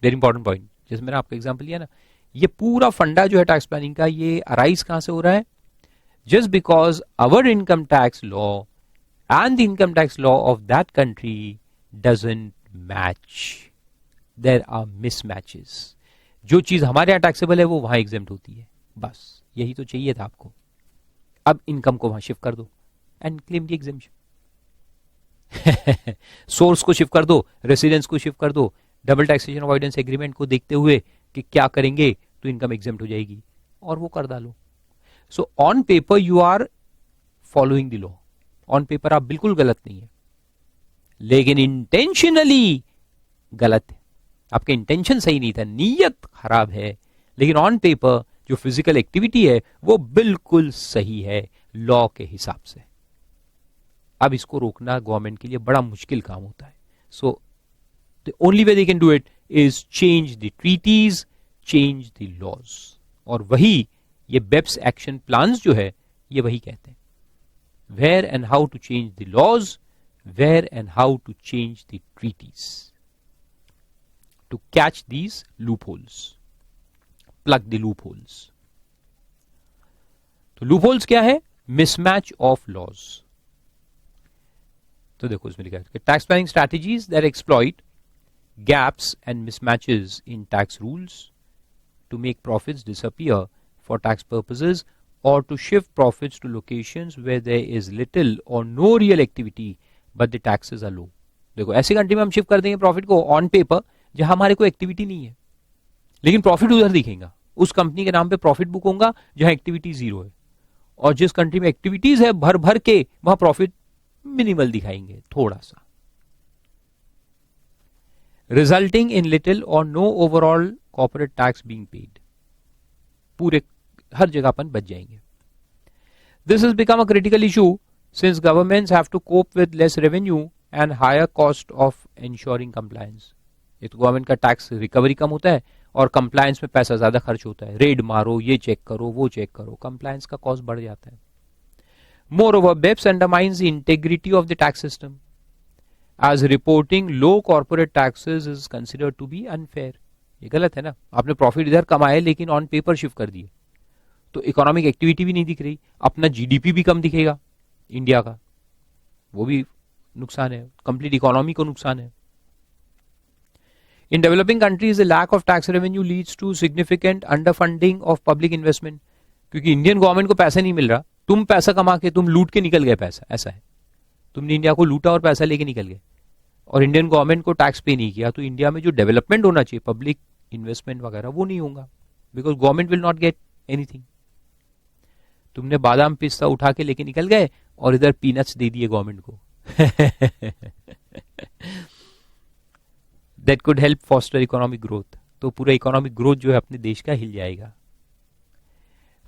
Very important point, जैसे मैंने आपका एग्जांपल लिया ना, ये पूरा फंडा जो है टैक्स प्लानिंग का, ये अराइज कहां से हो रहा है, just because our income tax law and the income tax law of that country doesn't match. There are mismatches. जो चीज हमारे यहां टैक्सेबल है वो वहां एग्जेम्प्ट होती है, बस यही तो चाहिए था आपको। अब इनकम को वहां शिफ्ट कर दो and claim the exemption. Source को शिफ्ट कर दो, रेसिडेंस को शिफ्ट कर दो, डबल टैक्सेशन अवॉइडेंस एग्रीमेंट को देखते हुए कि क्या करेंगे तो इनकम एग्जेम्प्ट हो जाएगी, और वो कर डालो। So on paper you are following the law, on paper आप बिल्कुल गलत नहीं है, लेकिन इंटेंशनली गलत है, आपका इंटेंशन सही नहीं था, नीयत खराब है, लेकिन ऑन पेपर जो फिजिकल एक्टिविटी है वो बिल्कुल सही है लॉ के हिसाब से। अब इसको रोकना गवर्नमेंट के लिए बड़ा मुश्किल काम होता है। So the only way they can do it is change the treaties, change the laws, और वही ये बेप्स एक्शन प्लान्स जो है ये वही कहते हैं, where and how to change the laws, where and how to change the treaties to catch these loopholes, plug the loopholes. तो लूप होल्स क्या है? Mismatch of laws. तो देखो इसमें लिखा है tax planning strategies that exploit gaps and mismatches in tax rules to make profits disappear for tax purposes or to shift profits to locations where there is little or no real activity but the taxes are low. देखो ऐसी country में हम shift कर देंगे profit को on paper जहां हमारे कोई एक्टिविटी नहीं है, लेकिन प्रॉफिट उधर दिखेगा, उस कंपनी के नाम पे प्रॉफिट बुक होगा जहां एक्टिविटी जीरो है, और जिस कंट्री में एक्टिविटीज है भर भर के वहां प्रॉफिट मिनिमल दिखाएंगे, थोड़ा सा, resulting in little or no overall corporate tax being paid. पूरे हर जगह अपन बच जाएंगे। This has become a critical issue since governments have to cope with less revenue and higher cost of insuring compliance. ये तो गवर्नमेंट का tax recovery कम होता है और कंप्लायंस में पैसा ज्यादा खर्च होता है, रेड मारो, ये चेक करो, वो चेक करो, कंप्लायंस का कॉस्ट बढ़ जाता है। Moreover, BEPS undermines the integrity of the tax system, as reporting low corporate taxes is considered to be unfair. ये गलत है ना, आपने प्रॉफिट इधर कमाए लेकिन ऑन पेपर शिफ्ट कर दिए, तो इकोनॉमिक एक्टिविटी भी नहीं दिख रही, अपना जीडीपी भी कम दिखेगा इंडिया का, वो भी नुकसान है, कंप्लीट इकोनॉमी को नुकसान है। In developing countries, the lack of tax revenue leads to significant underfunding of public investment. क्योंकि इंडियन गवर्नमेंट को पैसा नहीं मिल रहा, तुम पैसा कमा के तुम लूट के निकल गए पैसा, ऐसा है, तुमने इंडिया को लूटा और पैसा लेके निकल गए, और इंडियन गवर्नमेंट को टैक्स पे नहीं किया, तो इंडिया में जो डेवलपमेंट होना चाहिए, पब्लिक इन्वेस्टमेंट वगैरह, वो नहीं होगा, because government will not get anything. तुमने बादाम पिस्ता उठा के लेके निकल गए और इधर पीनट्स दे दिए गवर्नमेंट को that could help foster economic growth, तो पूरा इकोनॉमिक ग्रोथ जो है अपने देश का हिल जाएगा।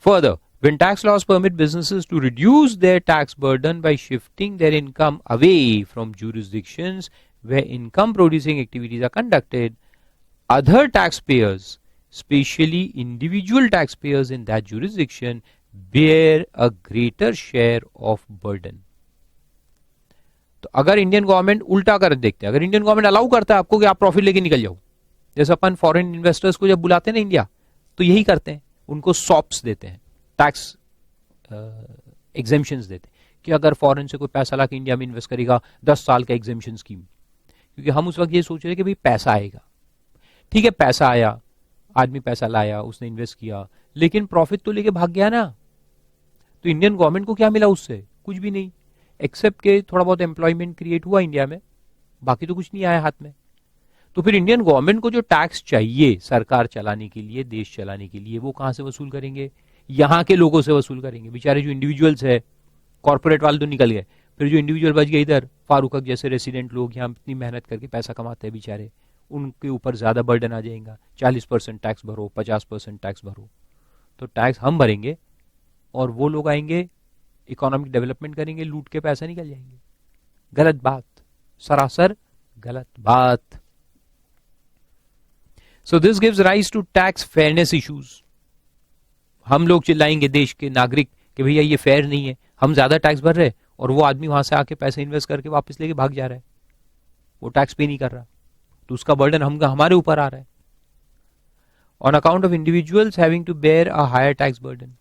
Further, when tax laws permit businesses to reduce their tax burden by shifting their income away from jurisdictions where income producing activities are conducted, other taxpayers, especially individual taxpayers in that jurisdiction, bear a greater share of burden. तो अगर Indian government उल्टा कर देखते हैं, अगर Indian government allow करता है आपको कि आप प्रॉफिट लेके निकल जाओ, जैसे अपन फॉरेन इन्वेस्टर्स को जब बुलाते हैं ना इंडिया, तो यही करते हैं, उनको सॉप्स देते हैं, टैक्स एग्जेम्पशंस देते हैं कि अगर फॉरेन से कोई पैसा लाके इंडिया में इन्वेस्ट करेगा 10 साल का एग्जेम्पशन स्कीम, क्योंकि हम उस वक्त ये सोच रहे कि भाई पैसा आएगा, ठीक है पैसा आया, आदमी पैसा लाया, उसने इन्वेस्ट किया, लेकिन प्रॉफिट तो लेके भाग गया ना, तो इंडियन गवर्नमेंट को क्या मिला उससे? कुछ भी नहीं, एक्सेप्ट के थोड़ा बहुत एम्प्लॉयमेंट क्रिएट हुआ इंडिया में, बाकी तो कुछ नहीं आया हाथ में। तो फिर इंडियन गवर्नमेंट को जो टैक्स चाहिए सरकार चलाने के लिए, देश चलाने के लिए, वो कहां से वसूल करेंगे? यहां के लोगों से वसूल करेंगे। बेचारे जो इंडिविजुअल्स है, कॉर्पोरेट वाले तो निकल गए, फिर जो इंडिविजुअल बच गए इधर, फारूक हक जैसे रेसिडेंट लोग यहाँ इतनी मेहनत करके पैसा कमाते हैं बेचारे, उनके ऊपर ज्यादा बर्डन आ जाएगा। 40% टैक्स भरो, 50% टैक्स भरो, तो टैक्स हम भरेंगे और वो लोग आएंगे, इकोनॉमिक डेवलपमेंट करेंगे, लूट के पैसा निकल जाएंगे। गलत बात, सरासर गलत बात। So this gives rise to tax fairness issues. हम लोग चिल्लाएंगे देश के नागरिक कि भैया ये फेयर नहीं है, हम ज्यादा टैक्स भर रहे हैं और वो आदमी वहां से आके पैसे इन्वेस्ट करके वापस लेके भाग जा रहा है, वो टैक्स पे नहीं कर रहा, तो उसका बर्डन हमारे ऊपर आ रहा है। On account of individuals having to bear a higher tax burden.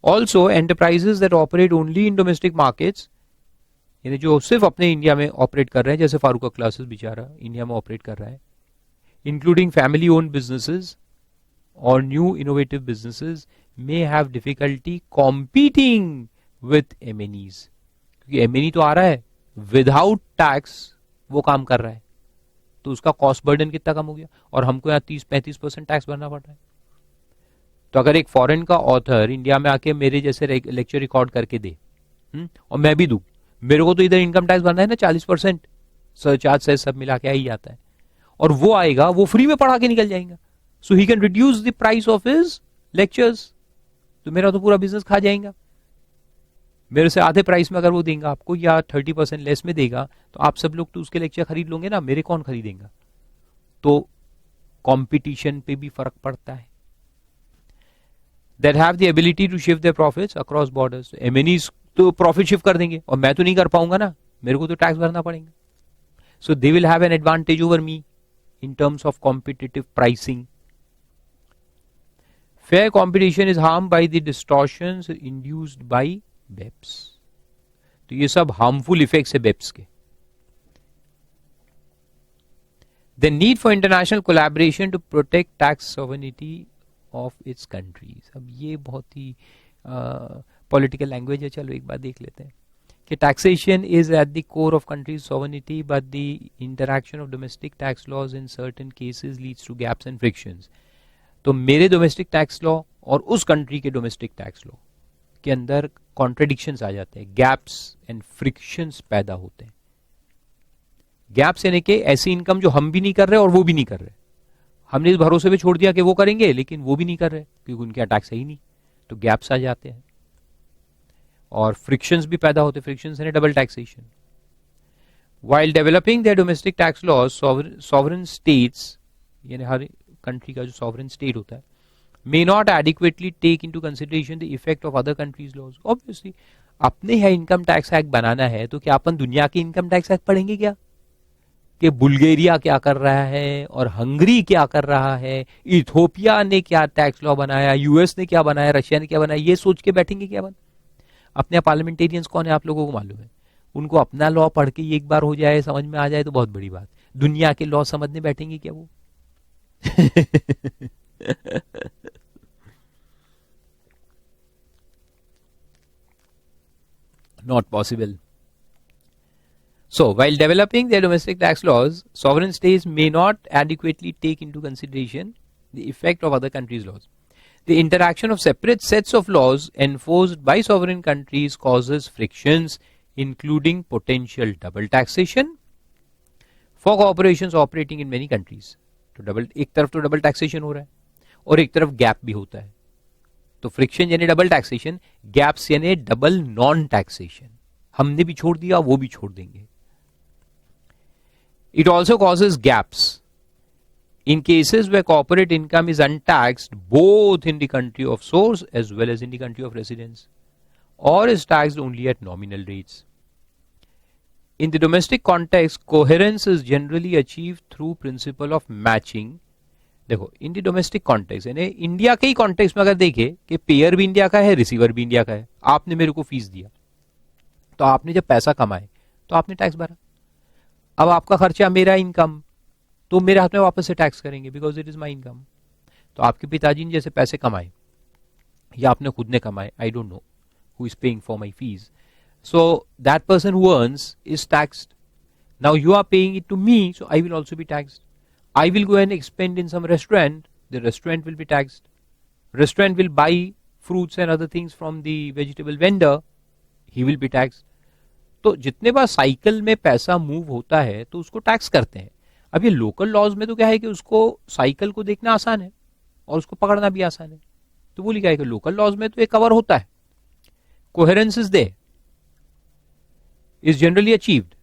Also, enterprises that operate only in domestic markets, यानी जो सिर्फ अपने इंडिया में ऑपरेट कर रहे हैं, जैसे फारूक का क्लासेस बेचारा इंडिया में ऑपरेट कर रहा है, including family owned businesses or new innovative businesses, may have difficulty competing with MNEs, क्योंकि MNE तो आ रहा है विदाउट टैक्स, वो काम कर रहा है, तो उसका कॉस्ट बर्डन कितना कम हो गया, और हमको यहाँ 30-35% टैक्स भरना पड़ रहा है। तो अगर एक फॉरेन का ऑथर इंडिया में आके मेरे जैसे लेक्चर रिकॉर्ड करके दे और मैं भी दूं, मेरे को तो इधर इनकम टैक्स भरना है ना 40%, सरचार्ज से सब मिला के आ ही जाता है, और वो आएगा, वो फ्री में पढ़ा के निकल जाएगा, so he can reduce the price of his lectures, तो मेरा तो पूरा बिजनेस खा जाएगा। मेरे से आधे प्राइस में अगर वो देगा आपको या 30% लेस में देगा, तो आप सब लोग तो उसके लेक्चर खरीद लोगे ना, मेरे कौन खरीदेगा? तो कंपटीशन पे भी फर्क पड़ता है। That have the ability to shift their profits across borders. MNEs तो प्रॉफिट शिफ्ट कर देंगे और मैं तो नहीं कर पाऊंगा ना, मेरे को तो टैक्स भरना पड़ेगा। So they will have an advantage over me in terms of competitive pricing. Fair competition is harmed by the distortions induced by BEPS. तो ये सब हार्मफुल इफेक्ट्स है BEPS के। The need for international collaboration to protect tax sovereignty of its countries. अब ये बहुत ही political language है, चलो एक बार देख लेते हैं कि taxation is at the core of countries sovereignty but the interaction of domestic tax laws in certain cases leads to gaps and frictions. तो मेरे डोमेस्टिक टैक्स लॉ और उस कंट्री के डोमेस्टिक टैक्स लॉ के अंदर कॉन्ट्रडिक्शंस आ जाते हैं, gaps and frictions पैदा होते हैं। गैप्स यानी कि ऐसी इनकम जो हम भी नहीं कर रहे और वो भी नहीं कर रहे, हमने इस भरोसे पे छोड़ दिया कि वो करेंगे लेकिन वो भी नहीं कर रहे क्योंकि उनके टैक्स है ही नहीं, तो गैप्स आ जाते हैं और फ्रिक्शंस भी पैदा होते हैं। फ्रिक्शंस यानी double taxation. While developing their domestic tax laws, sovereign states यानी हर कंट्री का जो सॉवरेन स्टेट होता है, may not adequately take into consideration the effect of other countries' laws. Obviously, अपने यहाँ इनकम टैक्स एक्ट बनाना है तो क्या अपन दुनिया के इनकम टैक्स एक्ट पढ़ेंगे क्या? कि बुल्गारिया क्या कर रहा है और हंगरी क्या कर रहा है, इथोपिया ने क्या टैक्स लॉ बनाया, यूएस ने क्या बनाया, रशिया ने क्या बनाया, ये सोच के बैठेंगे क्या अपन? अपने पार्लियामेंटेरियंस कौन है आप लोगों को मालूम है? उनको अपना लॉ पढ़ के एक बार हो जाए, समझ में आ जाए तो बहुत बड़ी बात। दुनिया के लॉ समझने बैठेंगे क्या वो? Not possible. So, while developing their domestic tax laws, sovereign states may not adequately take into consideration the effect of other countries' laws. The interaction of separate sets of laws enforced by sovereign countries causes frictions, including potential double taxation for corporations operating in many countries. तो double, एक तरफ तो double taxation हो रहा है और एक तरफ गैप भी होता है। तो फ्रिक्शन यानी डबल टैक्सेशन, गैप्स यानी डबल नॉन टैक्सेशन। हमने भी छोड़ दिया, वो भी छोड़ देंगे। It also causes gaps in cases where corporate income is untaxed both in the country of source as well as in the country of residence or is taxed only at nominal rates. In the domestic context, coherence is generally achieved through principle of matching. देखो, इन दी domestic context यानी India के ही context में अगर देखे कि pair भी India का है, रिसीवर भी इंडिया का है, आपने मेरे को फीस दिया, तो आपने जब पैसा कमाए तो आपने टैक्स भरा। अब आपका खर्चा मेरा इनकम, तो मेरे हाथ में वापस से टैक्स करेंगे because it is my income. तो आपके पिताजी ने जैसे पैसे कमाए या आपने खुद ने कमाए, I don't know who is paying for my fees, so that person who earns is taxed. Now you are paying it to me, so I will also be taxed. I will go and expend in some restaurant, the restaurant will be taxed. Restaurant will buy fruits and other things from the vegetable vendor, he will be taxed. तो जितने बार cycle में पैसा move होता है तो उसको tax करते हैं। अब ये लोकल लॉज में तो क्या है कि उसको साइकिल को देखना आसान है और उसको पकड़ना भी आसान है, तो वो लिखा है कि लोकल लॉज में तो ये कवर होता है। Coherence is there is generally achieved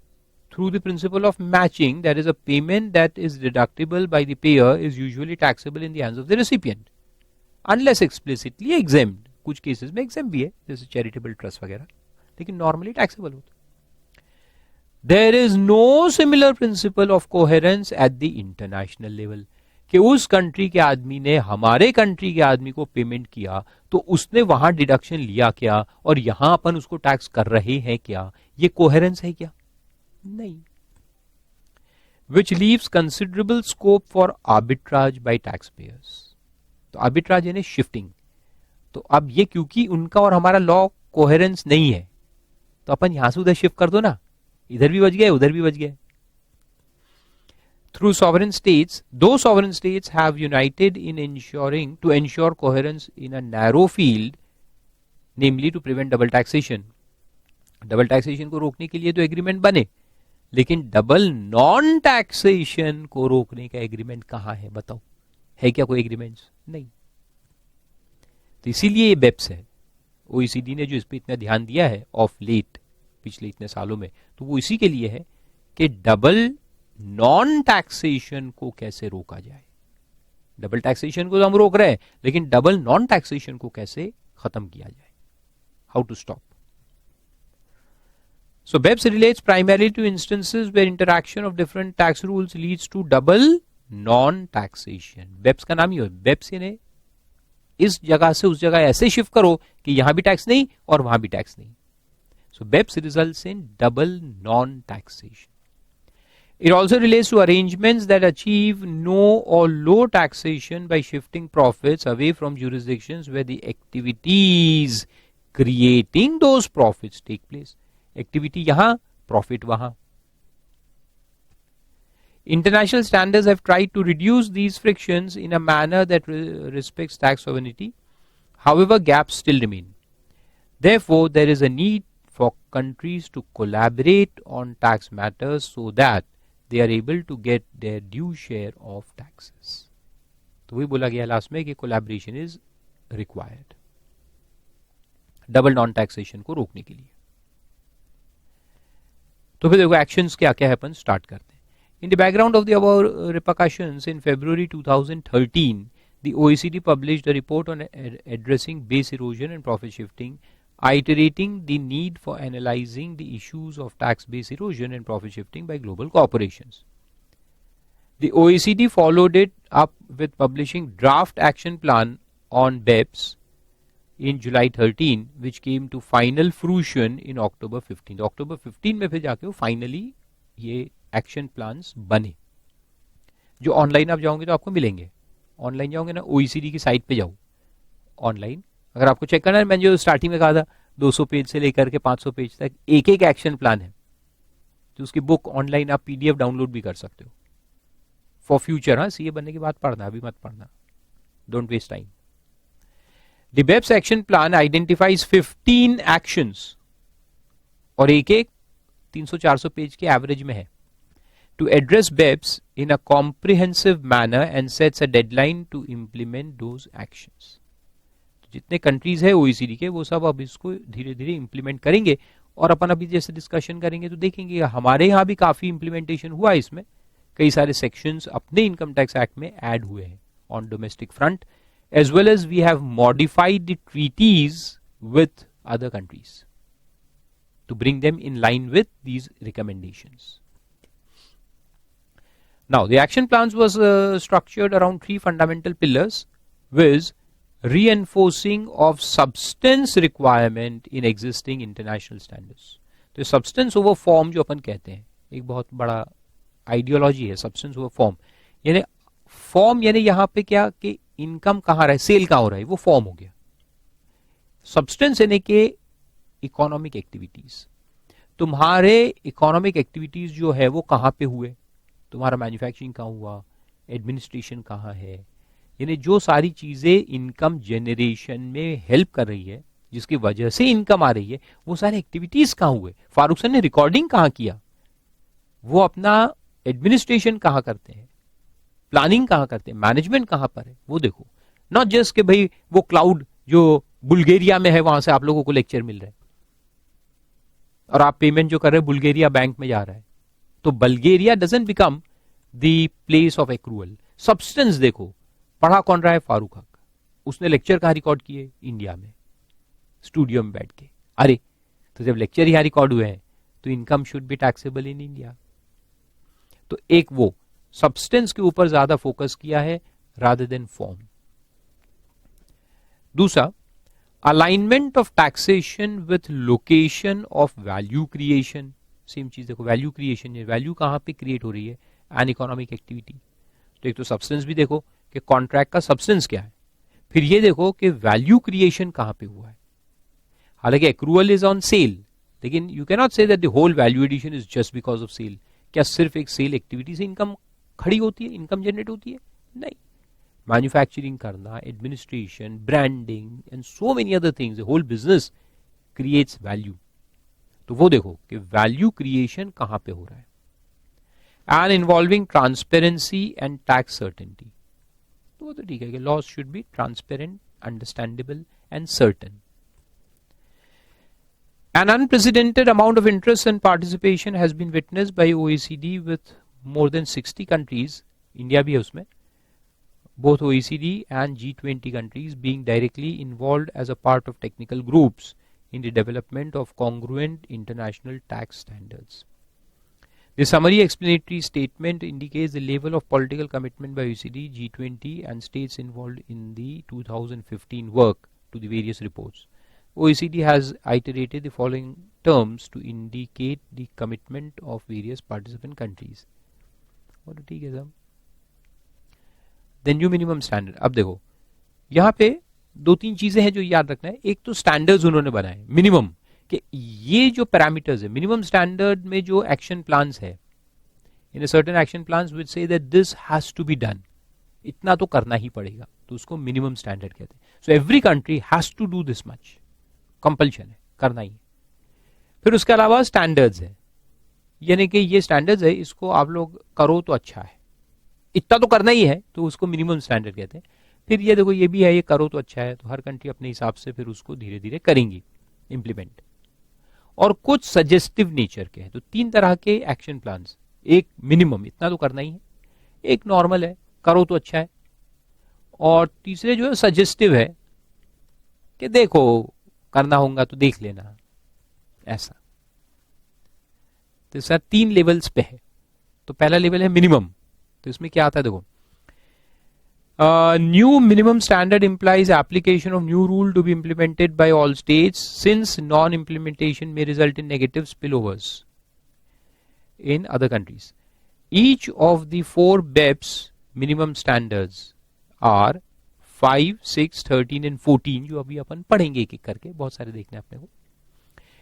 through the principle of matching, that is a payment that is deductible by the payer is usually taxable in the hands of the recipient unless explicitly exempt. कुछ cases में exempt भी है जैसे charitable trust वगैरह, लेकिन normally taxable होता है। There is no similar principle of coherence at the international level, कि उस कंट्री के आदमी ने हमारे कंट्री के आदमी को पेमेंट किया तो उसने वहां डिडक्शन लिया क्या और यहां अपन उसको टैक्स कर रहे हैं क्या, ये कोहेरेंस है क्या? नहीं। विच leaves considerable scope for arbitrage bye tax payers. तो आर्बिट्राज यानी शिफ्टिंग। तो अब ये क्योंकि उनका और हमारा लॉ कोहेरेंस नहीं है तो अपन यहां से उधर शिफ्ट कर दो ना, इधर भी बच गए उधर भी बच गए। Through sovereign states, though sovereign states have united in to ensure coherence in a narrow field, namely to prevent double taxation, double taxation को रोकने के लिए तो एग्रीमेंट बने, लेकिन डबल नॉन टैक्सेशन को रोकने का एग्रीमेंट कहां है बताओ? है क्या कोई एग्रीमेंट्स? नहीं। तो इसीलिए ये बेप्स है। ओईसीडी ने जो इस पे इतना ध्यान दिया है ऑफ लेट पिछले इतने सालों में, तो वो इसी के लिए है कि डबल नॉन टैक्सेशन को कैसे रोका जाए। डबल टैक्सेशन को तो हम रोक रहे हैं, लेकिन डबल नॉन टैक्सेशन को कैसे खत्म किया जाए, how to stop. So BEPS relates primarily to instances where interaction of different tax rules leads to double non-taxation. BEPS का नाम ही है, BEPS यानी इस जगह से उस जगह ऐसे शिफ्ट करो कि यहां भी टैक्स नहीं और वहां भी टैक्स नहीं। So BEPS results in double non-taxation. It also relates to arrangements that achieve no or low taxation by shifting profits away from jurisdictions where the activities creating those profits take place. Activity यहां, profit वहां. International standards have tried to reduce these frictions in a manner that respects tax sovereignty. However, gaps still remain. Therefore, there is a need for countries to collaborate on tax matters so that they are able to get their due share of taxes. तो वही बोला गया last में कि collaboration is required double non taxation को रोकने के लिए। तो फिर देखो एक्शंस क्या क्या है, अपन स्टार्ट करते हैं। In the background of the above repercussions in February 2013 the OECD published a report on addressing base erosion and profit shifting, iterating the need for analyzing the issues of tax base erosion and profit shifting by global corporations. The OECD followed it up with publishing draft action plan on BEPS in July 13, which came to final fruition in October 15. October 15 में फिर जाके वो finally ये action plans बने, जो online आप जाओगे तो आपको मिलेंगे। ऑनलाइन जाओगे ना, OECD की साइट पे जाओ ऑनलाइन, अगर आपको चेक करना है, मैंने जो स्टार्टिंग में कहा था 200 पेज से लेकर के 500 पेज तक एक एक एक्शन प्लान है, तो उसकी बुक ऑनलाइन आप PDF डाउनलोड भी कर सकते हो फॉर फ्यूचर। हाँ, सीए बनने के बाद पढ़ना, अभी मत पढ़ना, don't waste time. The BEPS action plan identifies 15 actions और एक एक 300-400 पेज के एवरेज में है, to address BEPS in a comprehensive manner and sets a deadline to implement those actions. जितने कंट्रीज है OECD के, वो सब अब इसको धीरे धीरे इंप्लीमेंट करेंगे, और अपन अभी जैसे डिस्कशन करेंगे तो देखेंगे हमारे यहाँ भी काफी इंप्लीमेंटेशन हुआ, इसमें कई सारे सेक्शंस अपने इनकम टैक्स एक्ट में ऐड हुए हैं on domestic front, as well as we have modified the treaties with other countries to bring them in line with these recommendations. Now, the action plans was structured around 3 fundamental pillars, with reinforcing of substance requirement in existing international standards. तो substance over form जो अपन कहते हैं, एक बहुत बड़ा ideology है substance over form, यानी form यानी यहां पे क्या कि इनकम कहां रहा है, सेल कहां हो रहा है, वो फॉर्म हो गया। सब्सटेंस यानी कि इकोनॉमिक एक्टिविटीज, तुम्हारे इकोनॉमिक एक्टिविटीज जो है वो कहां पे हुए, तुम्हारा मैन्युफैक्चरिंग कहां हुआ, एडमिनिस्ट्रेशन कहां है, यानी जो सारी चीजें इनकम जनरेशन में हेल्प कर रही है, जिसकी वजह से इनकम आ रही है, वो सारी एक्टिविटीज कहां हुए। फारूक सर ने रिकॉर्डिंग कहां किया, वो अपना एडमिनिस्ट्रेशन कहां करते हैं, प्लानिंग कहां करते हैं, मैनेजमेंट कहां पर है, वो देखो। नॉट जस्ट कि भाई वो क्लाउड जो बुल्गारिया में है वहां से आप लोगों को लेक्चर मिल रहा है और आप पेमेंट जो कर रहे हैं बुल्गारिया बैंक में जा रहा है, तो Bulgaria doesn't become the place of accrual. Substance देखो, पढ़ा कौन रहा है, फारूक हक, उसने लेक्चर कहां रिकॉर्ड किए, इंडिया में स्टूडियो में बैठ के। अरे तो जब लेक्चर यहां रिकॉर्ड हुए हैं तो income should be taxable in India. तो एक वो सब्सटेंस के ऊपर ज्यादा फोकस किया है रादर देन फॉर्म। दूसरा, alignment of taxation with location of value creation. Same चीज देखो, वैल्यू क्रिएशन है, वैल्यू कहां पे क्रिएट हो रही है, एन इकोनॉमिक एक्टिविटी। तो एक तो सब्सटेंस भी देखो कि कॉन्ट्रैक्ट का सब्सटेंस क्या है, फिर ये देखो कि वैल्यू क्रिएशन कहां पे हुआ है। हालांकि एक्रूअल इज ऑन सेल, लेकिन you can not say that the whole value addition is just because of sale. क्या सिर्फ एक सेल एक्टिविटी से इनकम खड़ी होती है, इनकम जनरेट होती है? नहीं, मैन्युफैक्चरिंग करना, administration, branding and so many other things, the whole business creates value. तो वो देखो कि वैल्यू क्रिएशन कहां पे हो रहा है। And involving transparency and tax certainty, तो वो तो ठीक है कि laws should be transparent, understandable and certain. An unprecedented amount of interest and participation has been witnessed by OECD with more than 60 countries, India भी है उसमें, both OECD and G20 countries being directly involved as a part of technical groups in the development of congruent international tax standards. The summary explanatory statement indicates the level of political commitment by OECD, G20 and states involved in the 2015 work to the various reports. OECD has iterated the following terms to indicate the commitment of various participant countries. और ठीक है सब। The new minimum standard, अब देखो यहाँ पे दो तीन चीजें हैं जो याद रखना है। एक तो स्टैंडर्ड्स उन्होंने बनाए मिनिमम, कि ये जो पैरामीटर्स है मिनिमम स्टैंडर्ड में जो एक्शन प्लान्स है, in certain action plans which say that this has to be done, इतना तो करना ही पड़ेगा, तो उसको मिनिमम स्टैंडर्ड कहते हैं। So every country has to do this much, compulsion है, करना ही है। फिर उसके अलावा स्टैंडर्ड्स है, यानी कि ये स्टैंडर्ड्स है, इसको आप लोग करो तो अच्छा है, इतना तो करना ही है, तो उसको मिनिमम स्टैंडर्ड कहते हैं। फिर ये देखो ये भी है, ये करो तो अच्छा है, तो हर कंट्री अपने हिसाब से फिर उसको धीरे धीरे करेंगी इंप्लीमेंट। और कुछ सजेस्टिव नेचर के हैं, तो तीन तरह के एक्शन प्लान्स, एक मिनिमम इतना तो करना ही है, एक नॉर्मल है करो तो अच्छा है, और तीसरे जो है सजेस्टिव है कि देखो करना होगा तो देख लेना, ऐसा। तो सर तीन लेवल्स पे है। तो पहला लेवल है मिनिमम, तो इसमें क्या आता है देखो, new minimum standard implies application of new rule to be implemented by all states since non-implementation may result in negative spillovers in other countries. Each of the four BEPS minimum standards are 5, 6, 13 and 14, जो अभी अपन पढ़ेंगे एक एक करके, बहुत सारे देखने अपने को,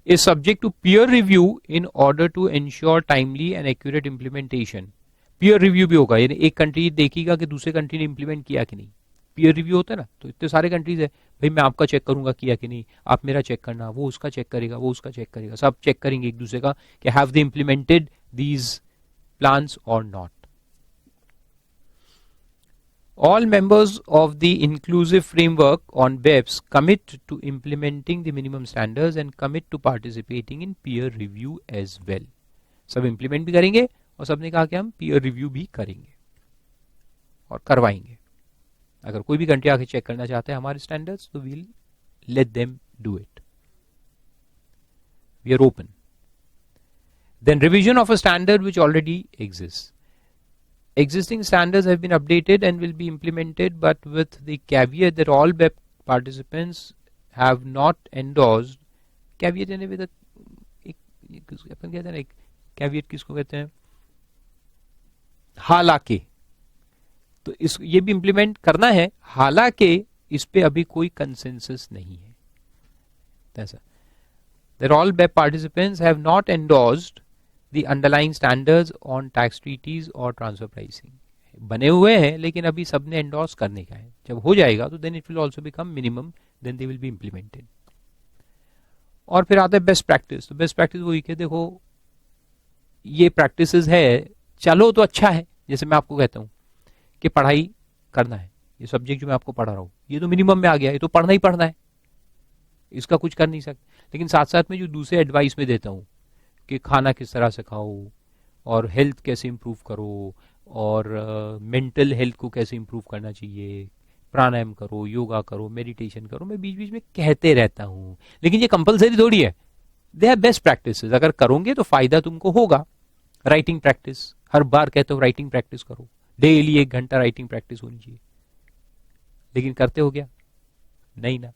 is subject to peer review in order to ensure timely and accurate implementation. Peer review भी होगा, यानी एक कंट्री देखेगा कि दूसरे कंट्री ने इंप्लीमेंट किया कि नहीं। पीयर रिव्यू होता है ना, तो इतने सारे कंट्रीज है, भाई मैं आपका चेक करूंगा किया कि नहीं, आप मेरा चेक करना, वो उसका चेक करेगा, वो उसका चेक करेगा, सब चेक करेंगे एक दूसरे का कि have they implemented these plans और not. All members of the inclusive framework on BEPS commit to implementing the minimum standards and commit to participating in peer review as well. सब implement भी करेंगे और सबने कहा कि हम पीयर रिव्यू भी करेंगे और करवाएंगे। अगर कोई भी कंट्री आके चेक करना चाहते हैं हमारे स्टैंडर्ड्स, तो we'll let them do it, we are open. Then revision of a standard which already exist. Existing standards have been updated and will be implemented, but with the caveat that all BEP participants have not endorsed. Caveat यानी with अपन कहते हैं ना, एक caveat किसको कहते हैं, हालांकि, तो इस ये भी इंप्लीमेंट करना है, हालांकि इस पे अभी कोई कंसेंसस नहीं है। ऐसा that all BEP participants have not endorsed the underlying standards on tax treaties or transfer pricing. बने हुए हैं लेकिन अभी सबने एंडोर्स करने का है, जब हो जाएगा तो then it will also become minimum, then they will be implemented. और फिर आता है बेस्ट प्रैक्टिस। तो बेस्ट प्रैक्टिस वही कि देखो ये प्रैक्टिसेस है, चलो तो अच्छा है, जैसे मैं आपको कहता हूं कि पढ़ाई करना है, ये सब्जेक्ट जो मैं आपको पढ़ा रहा हूं ये तो मिनिमम में आ गया, ये तो पढ़ना ही पढ़ना है, इसका कुछ कर नहीं सकते। लेकिन साथ साथ में जो दूसरे एडवाइस में देता हूं कि खाना किस तरह से खाओ और हेल्थ कैसे इंप्रूव करो और मेंटल हेल्थ को कैसे इंप्रूव करना चाहिए, प्राणायाम करो, योगा करो, मेडिटेशन करो, मैं बीच बीच में कहते रहता हूं, लेकिन ये कंपलसरी थोड़ी है। दे आर बेस्ट प्रैक्टिसेस, अगर करोगे तो फायदा तुमको होगा। राइटिंग प्रैक्टिस, हर बार कहते हो राइटिंग प्रैक्टिस करो, डेली 1 घंटा राइटिंग प्रैक्टिस होनी चाहिए, लेकिन करते हो क्या? नहीं ना।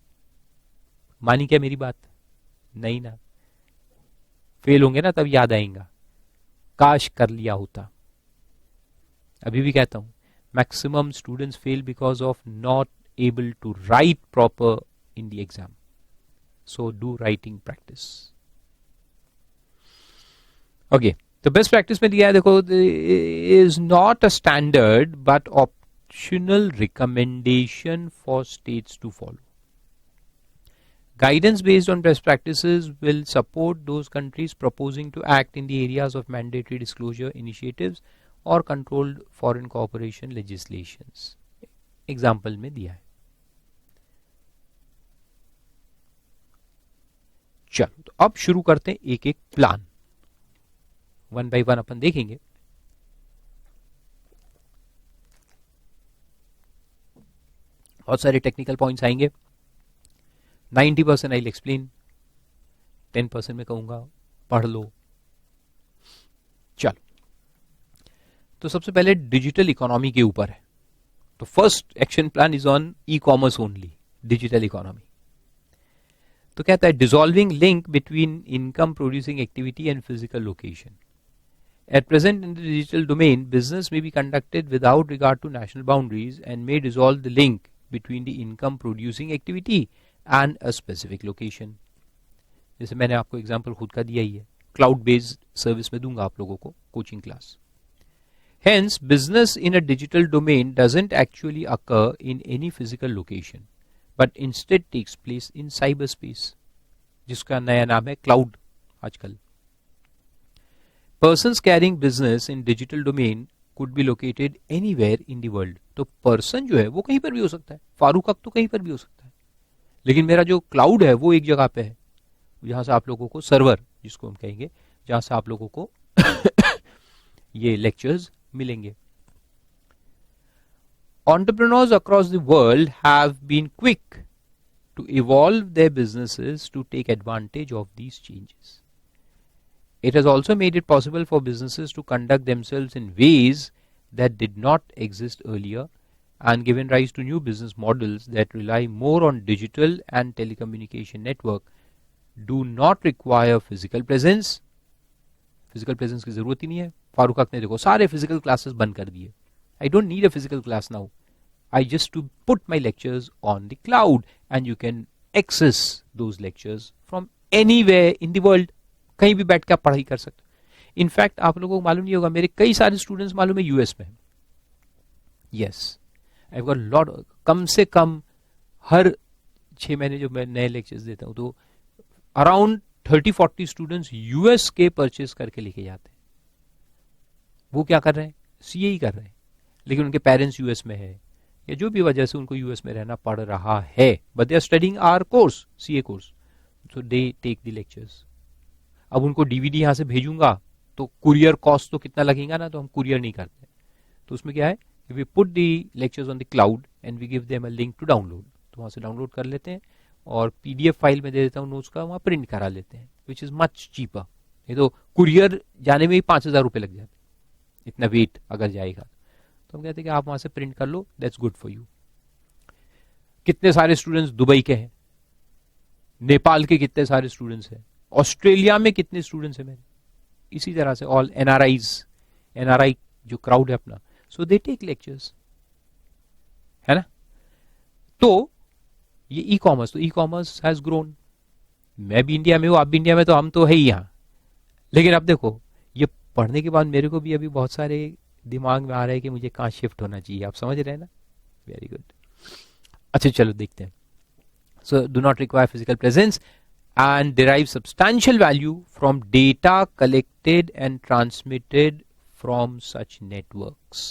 मानी क्या मेरी बात? नहीं ना। फेल होंगे ना तब याद आएगा, काश कर लिया होता। अभी भी कहता हूं maximum students fail because of not able to write proper in the exam, so do writing practice. Okay, तो बेस्ट प्रैक्टिस में दिया है देखो, is not a standard but optional recommendation for states to follow. Guidance based on best practices will support those countries proposing to act in the areas of mandatory disclosure initiatives or controlled foreign cooperation legislations. Example में दिया है. चलो तो अब शुरू करते हैं एक एक प्लान. वन बाय वन अपन देखेंगे. बहुत सारे टेक्निकल पॉइंट्स आएंगे. 90% आई विल एक्सप्लेन, 10% में कहूंगा पढ़ लो. चलो तो सबसे पहले डिजिटल इकोनॉमी के ऊपर है. तो first action plan is on e commerce only, digital economy. तो कहता है dissolving link between income producing activity and physical location. At present in the digital domain, business may be conducted without regard to national boundaries and may dissolve the link between the income producing activity and a specific location. जैसे मैंने आपको example खुद का दिया ही है, cloud based service में दूंगा आप लोगों को coaching class. Hence, business in a digital domain doesn't actually occur in any physical location, but instead takes place in cyberspace, जिसका नया नाम है क्लाउड आजकल. Persons carrying business in digital domain could be located anywhere in the world. तो person जो है वो कहीं पर भी हो सकता है. फारूक अक तो कहीं पर भी हो सकता है, लेकिन मेरा जो क्लाउड है वो एक जगह पे है, जहां से आप लोगों को सर्वर जिसको हम कहेंगे, जहां से आप लोगों को ये लेक्चर्स मिलेंगे. Entrepreneurs across the world have been quick to evolve their businesses to take advantage of these changes. It has also made it possible for businesses to conduct themselves in ways that did not exist earlier and given rise to new business models that rely more on digital and telecommunication network, do not require physical presence. Physical presence की जरूरत ही नहीं है. फारूक अक ने देखो सारे physical classes बंद कर दिए. I don't need a physical class now. I just to put my lectures on the cloud and you can access those lectures from anywhere in the world. कहीं भी बैठ के आप पढ़ाई कर सकते हो. इनफैक्ट आप लोगों को मालूम नहीं होगा, मेरे कई सारे स्टूडेंट्स मालूम है यूएस में. Yes, I got lot. कम से कम हर 6 महीने जो मैं नए लेक्चर्स देता हूं तो अराउंड 30-40 स्टूडेंट्स यूएस के परचेज करके लेके जाते हैं. वो क्या कर रहे हैं? सीए ही कर रहे हैं, लेकिन उनके पेरेंट्स यूएस में है या जो भी वजह से उनको यूएस में रहना पड़ रहा है, but they are studying our course, CA course, so they take the lectures. अब उनको डीवीडी यहां से भेजूंगा तो कुरियर कॉस्ट तो कितना लगेगा ना, तो हम कुरियर नहीं करते. तो उसमें क्या है, we put the lectures on the cloud and we give them a link to download. तो वहां से डाउनलोड कर लेते हैं और पीडीएफ फाइल में दे देता हूँ नोट्स का, वहां प्रिंट करा लेते हैं, विच इज मच चीपर. ये तो कुरियर जाने में ही 5,000 रुपए लग जाते, इतना वेट अगर जाएगा. तो हम कहते हैं कि आप वहां से प्रिंट कर लो, दैट्स गुड फॉर यू. कितने सारे स्टूडेंट्स दुबई के हैं, नेपाल के कितने सारे स्टूडेंट्स हैं, ऑस्ट्रेलिया में कितने स्टूडेंट्स हैं मेरे, इसी तरह से ऑल एनआरआई जो क्राउड है अपना, सो दे टेक लेक्चर्स, है ना. तो ये ई कॉमर्स, तो ई कॉमर्स हैज ग्रोन. मैं भी इंडिया में हूं, आप भी इंडिया में, तो हम तो है ही यहां. लेकिन अब देखो, ये पढ़ने के बाद मेरे को भी अभी बहुत सारे दिमाग में आ रहा है कि मुझे कहां शिफ्ट होना चाहिए. आप समझ रहे हैं ना. Very good. अच्छा चलो देखते हैं. So do not require physical presence and derive substantial value from data collected and transmitted from such networks.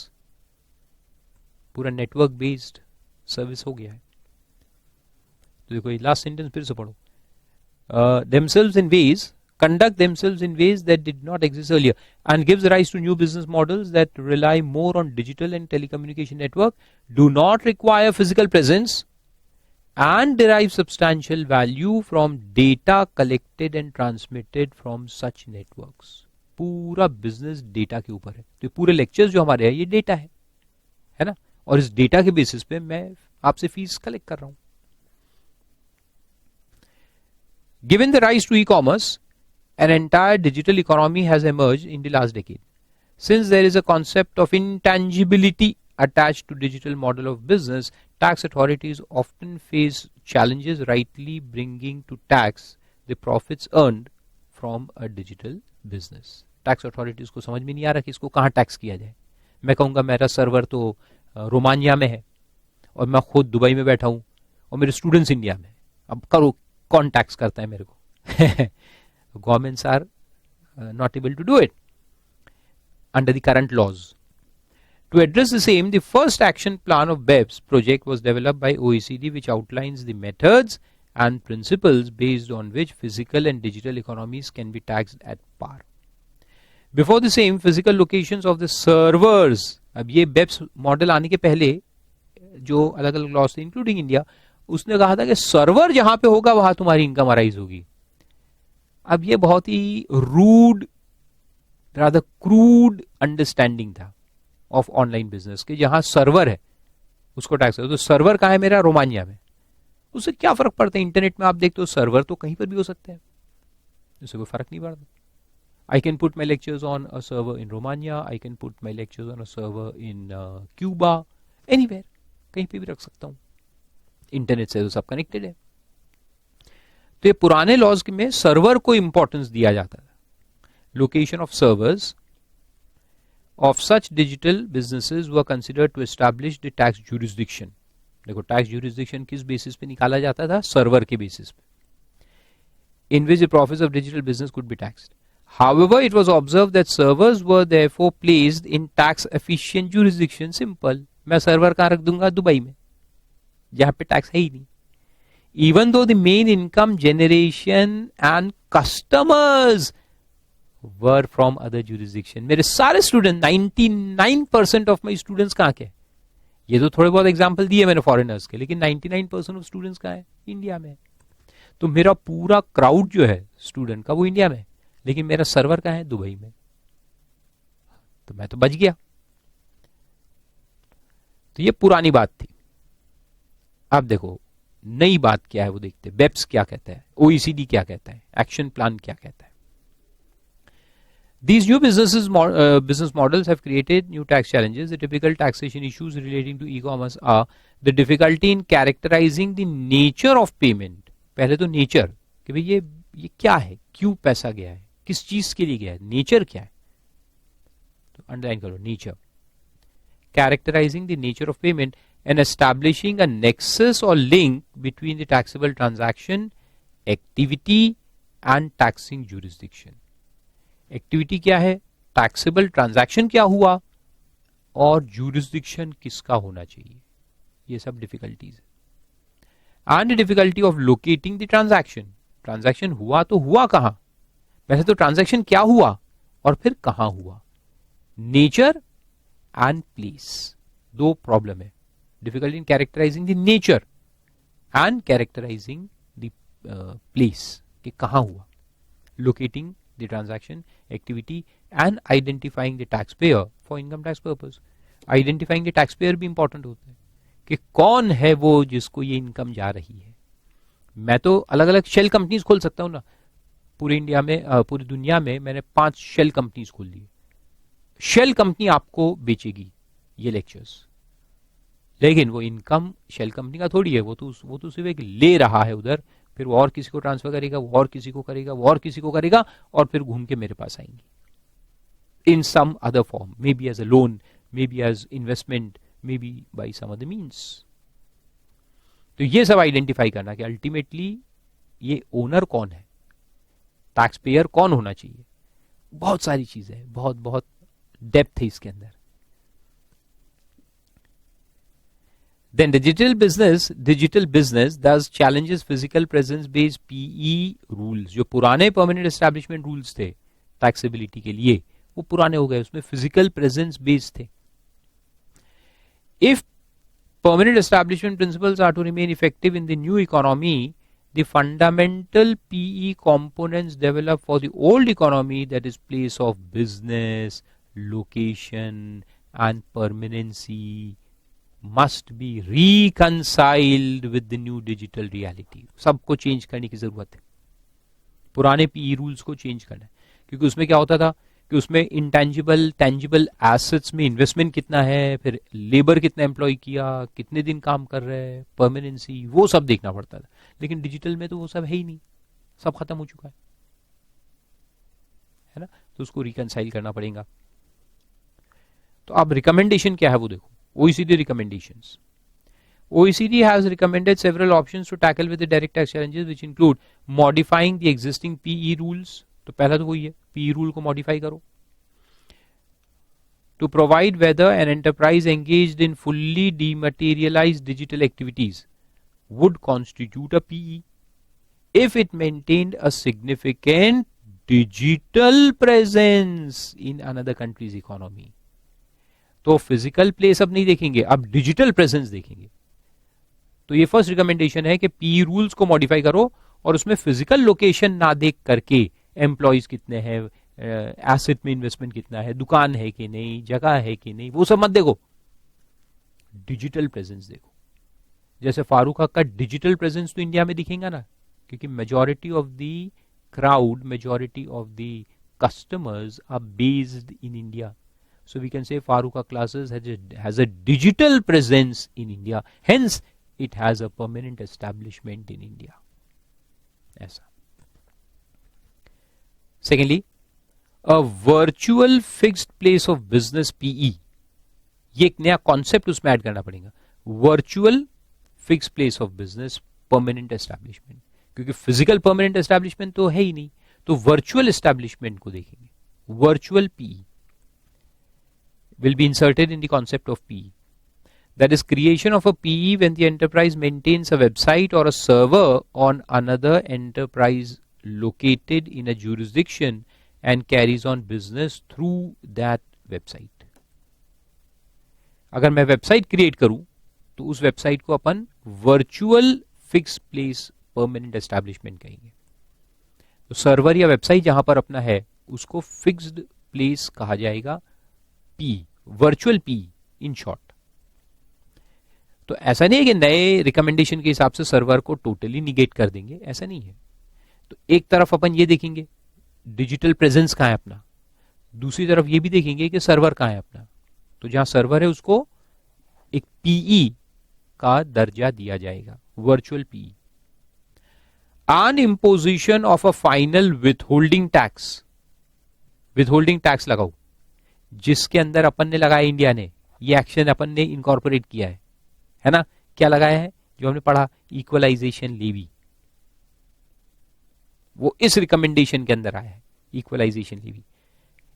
पूरा नेटवर्क बेस्ड सर्विस हो गया है. तो देखो ये लास्ट सेंटेंस फिर से पढ़ो. themselves in ways, conduct themselves in ways that did not exist earlier and gives rise to new business models that rely more on digital and telecommunication network, do not require physical presence and derive substantial value from data collected and transmitted from such networks. पूरा business data के ऊपर है. तो पूरे lectures जो हमारे हैं ये डेटा है ना, और इस डेटा के बेसिस पे मैं आपसे फीस कलेक्ट कर रहा हूं. Given the rise to e-commerce, an entire digital economy has emerged in the last decade. Since there is a concept of intangibility attached to digital model of business, tax authorities often face challenges rightly bringing to tax the profits earned from a digital business. Tax authorities को समझ में नहीं आ रहा कि इसको कहाँ tax किया जाए. मैं कहूंगा मेरा सर्वर तो रोमानिया में है और मैं खुद दुबई में बैठा हूं और मेरे स्टूडेंट्स इंडिया में. अब करो कौन टैक्स करता है मेरे को? Governments are not able to do it under the current laws. To address the same, the first action plan of BEPS project was developed by OECD, which outlines the methods and principles based on which physical and digital economies can be taxed at par. Before the same, physical locations of the servers, अब ये BEPS model आने के पहले जो अलग अलग loss थे including India, उसने कहा था कि सर्वर जहां पे होगा वहां तुम्हारी इनकम अराइज होगी. अब ये बहुत ही रूड, रादर क्रूड अंडरस्टैंडिंग था ऑफ ऑनलाइन बिजनेस के, जहां सर्वर है उसको टैक्स करो. तो सर्वर कहाँ है मेरा? रोमानिया में. उससे क्या फर्क पड़ता है? इंटरनेट में आप देखते हो सर्वर तो कहीं पर भी हो सकते हैं, उससे कोई फर्क नहीं पड़ता. I can put my lectures on a server in Romania, I can put my lectures on a server in Cuba, anywhere, कहीं पे भी रख सकता हूं. इंटरनेट से तो सब कनेक्टेड है. तो ये पुराने लॉज में सर्वर को इंपॉर्टेंस दिया जाता था. Location of servers of such digital businesses were considered to establish the tax jurisdiction. देखो टैक्स ज्यूरिसडिक्शन किस बेसिस पे निकाला जाता था? सर्वर के बेसिस पे, in which the profits of digital business could be taxed. However, it was observed that servers were therefore placed in tax efficient jurisdiction. Simple. मैं server कहां रख दूंगा? दुबई में, जहां पे टैक्स है ही नहीं. Even though the main income generation and customers were from other jurisdiction. मेरे सारे स्टूडेंट, 99% ऑफ माई स्टूडेंट्स कहां के? ये तो थोड़े बहुत एग्जाम्पल दिए मैंने फॉरेनर्स के, लेकिन 99% ऑफ स्टूडेंट्स कहां है? इंडिया में. तो मेरा पूरा क्राउड जो है स्टूडेंट का वो इंडिया में, लेकिन मेरा सर्वर कहां है? दुबई में. तो मैं तो बच गया. तो ये पुरानी बात थी. अब देखो नई बात क्या है वो देखते हैं. बेप्स क्या कहता है, ओईसीडी क्या कहता है, एक्शन प्लान क्या कहता है. These new business models have created new tax challenges. The typical taxation issues relating to e-commerce are the difficulty in characterizing the nature of payment. पहले तो नेचर कि भाई ये क्या है, क्यों पैसा गया है, किस चीज के लिए गया है, नेचर क्या है. तो अंडरलाइन करो nature. Characterizing the nature of payment and establishing a nexus or link between the taxable transaction, activity and taxing jurisdiction. Activity क्या है, टैक्सेबल ट्रांजैक्शन क्या हुआ, और ज्यूरिसडिक्शन किसका होना चाहिए. ये सब डिफिकल्टीज है. And difficulty of locating the transaction. Transaction हुआ तो हुआ कहां? वैसे तो ट्रांजैक्शन क्या हुआ और फिर कहां हुआ. नेचर एंड प्लेस, दो प्रॉब्लम है. Difficulty in characterising the nature and characterising the place कि कहां हुआ. Locating the transaction, activity and identifying the taxpayer for income tax purpose. Identifying the taxpayer भी important होता है कि कौन है वो जिसको ये इनकम जा रही है. मैं तो अलग अलग शेल कंपनीज खोल सकता हूं ना. पूरे इंडिया में, पूरी दुनिया में मैंने 5 शेल कंपनीज खोल दी. शेल कंपनी आपको बेचेगी ये लेक्चर्स, लेकिन वो इनकम शेल कंपनी का थोड़ी है. वो तो सिर्फ एक ले रहा है उधर, फिर वो और किसी को ट्रांसफर करेगा, वो और किसी को करेगा, वो और किसी को करेगा, और फिर घूम के मेरे पास आएंगी in some other form, maybe as a loan, maybe as investment, maybe by some other means. तो ये सब आइडेंटिफाई करना कि अल्टीमेटली ये ओनर कौन है, टैक्स पेयर कौन होना चाहिए. बहुत सारी चीजें हैं, बहुत बहुत डेप्थ है इसके अंदर. Then digital business thus challenges physical presence based PE rules. जो पुराने permanent establishment rules थे taxability के लिए, वो पुराने हो गए, उसमें physical presence based थे. If permanent establishment principles are to remain effective in the new economy, the fundamental PE components developed for the old economy, that is place of business, location and permanency, must be reconciled with the new digital reality. सबको change करने की जरूरत है. पुराने PE rules को change करना है, क्योंकि उसमें क्या होता था कि उसमें इंटेंजिबल टेंजिबल एसेट्स में इन्वेस्टमेंट कितना है, फिर लेबर कितना एम्प्लॉय किया, कितने दिन काम कर रहे हैं, परमानेंसी, वो सब देखना पड़ता था. लेकिन डिजिटल में तो वो सब है ही नहीं, सब खत्म हो चुका है ना. तो उसको रिकंसाइल करना पड़ेगा. तो अब रिकमेंडेशन क्या है वो देखो. OECD recommendations. OECD has recommended several options to tackle with the direct tax challenges, which include modifying the existing PE rules. तो पहला तो वही है, PE rule को modify करो. To provide whether an enterprise engaged in fully dematerialized digital activities would constitute a PE if it maintained a significant digital presence in another country's economy. तो physical place अब नहीं देखेंगे, अब digital presence देखेंगे. तो ये first recommendation है कि पी रूल्स को मॉडिफाई करो और उसमें फिजिकल लोकेशन ना देख करके एम्प्लॉयज कितने हैं, एसेट में इन्वेस्टमेंट कितना है, दुकान है कि नहीं, जगह है कि नहीं, वो सब मत देखो, डिजिटल प्रेजेंस देखो. जैसे फारूक हक का डिजिटल प्रेजेंस तो इंडिया में दिखेगा ना, क्योंकि majority of the crowd, majority of the customers are based in India. So we can say Farooq classes has a digital presence in India. Hence, it has a permanent establishment in India. ऐसा. Secondly, a virtual fixed place of business PE. ये एक नया concept उसमें add करना पड़ेगा. Virtual fixed place of business permanent establishment. क्योंकि physical permanent establishment तो है ही नहीं, तो वर्चुअल एस्टैब्लिशमेंट को देखेंगे. Virtual PE will be inserted in the concept of PE. That is, creation of a PE when the enterprise maintains a website or a server on another enterprise located in a jurisdiction and carries on business through that website. अगर मैं website create करूं तो उस website को अपन virtual fix place permanent establishment कहेंगे. तो server या वेबसाइट जहां पर अपना है उसको फिक्स्ड प्लेस कहा जाएगा, P, virtual P in short. तो ऐसा नहीं है कि नए रिकमेंडेशन के हिसाब से सर्वर को टोटली निगेट कर देंगे, ऐसा नहीं है. तो एक तरफ अपन ये देखेंगे डिजिटल प्रेजेंस कहां है अपना, दूसरी तरफ ये भी देखेंगे कि सर्वर कहां है अपना. तो जहां सर्वर है उसको एक पीई का दर्जा दिया जाएगा, virtual PE. On imposition of a final withholding tax, withholding tax लगाओ जिसके अंदर अपन ने लगाया, इंडिया ने ये एक्शन अपन ने इनकॉर्पोरेट किया है ना. क्या लगाया है जो हमने पढ़ा, इक्वलाइजेशन लेवी, वो इस रिकमेंडेशन के अंदर आया है, इक्वलाइजेशन लेवी.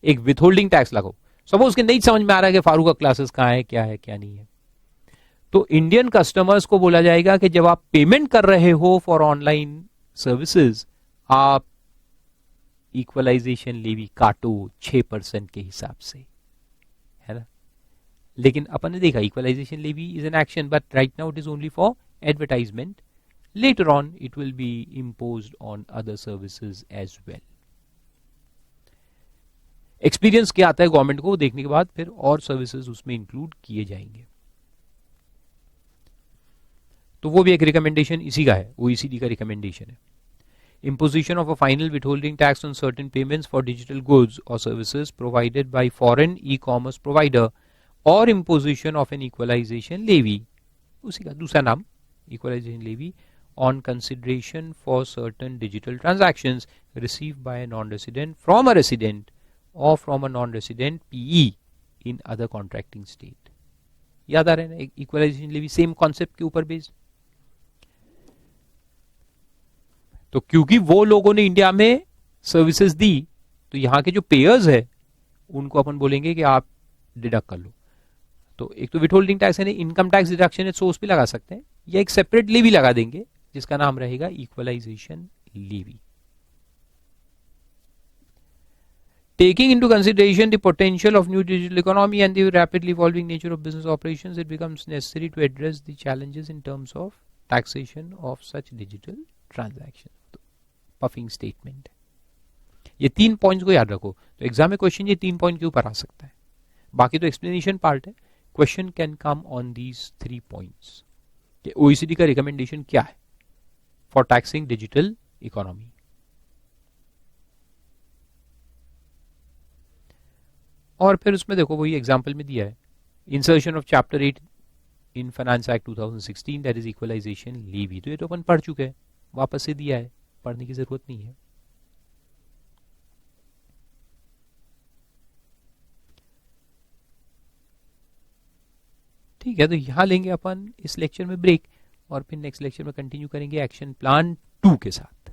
एक विथहोल्डिंग टैक्स लगाओ. सपोज उसके नहीं समझ में आ रहा है कि फारूक का क्लासेस कहां है, क्या है क्या नहीं है, तो इंडियन कस्टमर्स को बोला जाएगा कि जब आप पेमेंट कर रहे हो फॉर ऑनलाइन सर्विसेज, आप इक्वलाइजेशन लेवी काटो 6% के हिसाब से, है ना. लेकिन अपन ने देखा equalisation levy is an action, but right now it is only for advertisement. Later on it will be imposed on other services as well. Experience क्या आता है गवर्नमेंट को देखने के बाद फिर और सर्विसेज उसमें इंक्लूड किए जाएंगे. तो वो भी एक रिकमेंडेशन इसी का है, ओईसीडी का रिकमेंडेशन है. Imposition of a final withholding tax on certain payments for digital goods or services provided by foreign e-commerce provider or imposition of an equalization levy, उसी का दूसरा नाम equalization levy, on consideration for certain digital transactions received by a non-resident from a resident or from a non-resident PE in other contracting state. याद आ रहा है ना, equalization levy same concept के ऊपर बेस्ड. तो क्योंकि वो लोगों ने इंडिया में सर्विसेज दी, तो यहां के जो पेयर्स है उनको अपन बोलेंगे कि आप डिडक्ट कर लो. तो एक तो विथहोल्डिंग टैक्स है, इनकम टैक्स डिडक्शन है, सोर्स भी लगा सकते हैं, या एक सेपरेट लेवी लगा देंगे जिसका नाम रहेगा equalisation levy. Taking into consideration the potential of new digital economy and the rapidly evolving nature of business operations, it becomes necessary to address the challenges in terms of taxation of such digital transactions. Puffing statement. ये 3 points को याद रखो. तो exam में question ये 3 point के ऊपर आ सकता है, बाकी तो एक्सप्लेनेशन पार्ट है. Question can come on these 3 points. OECD का रिकमेंडेशन क्या है फॉर टैक्सिंग डिजिटल इकोनॉमी. और फिर उसमें देखो वही एग्जाम्पल में दिया है, insertion of chapter 8 in finance act 2016, that is equalisation levy. तो ये तो अपन पढ़ चुके हैं, वापस से दिया है, पढ़ने की जरूरत नहीं है. ठीक है, तो यहाँ लेंगे अपन इस लेक्चर में ब्रेक और फिर नेक्स्ट लेक्चर में कंटिन्यू करेंगे एक्शन प्लान 2 के साथ।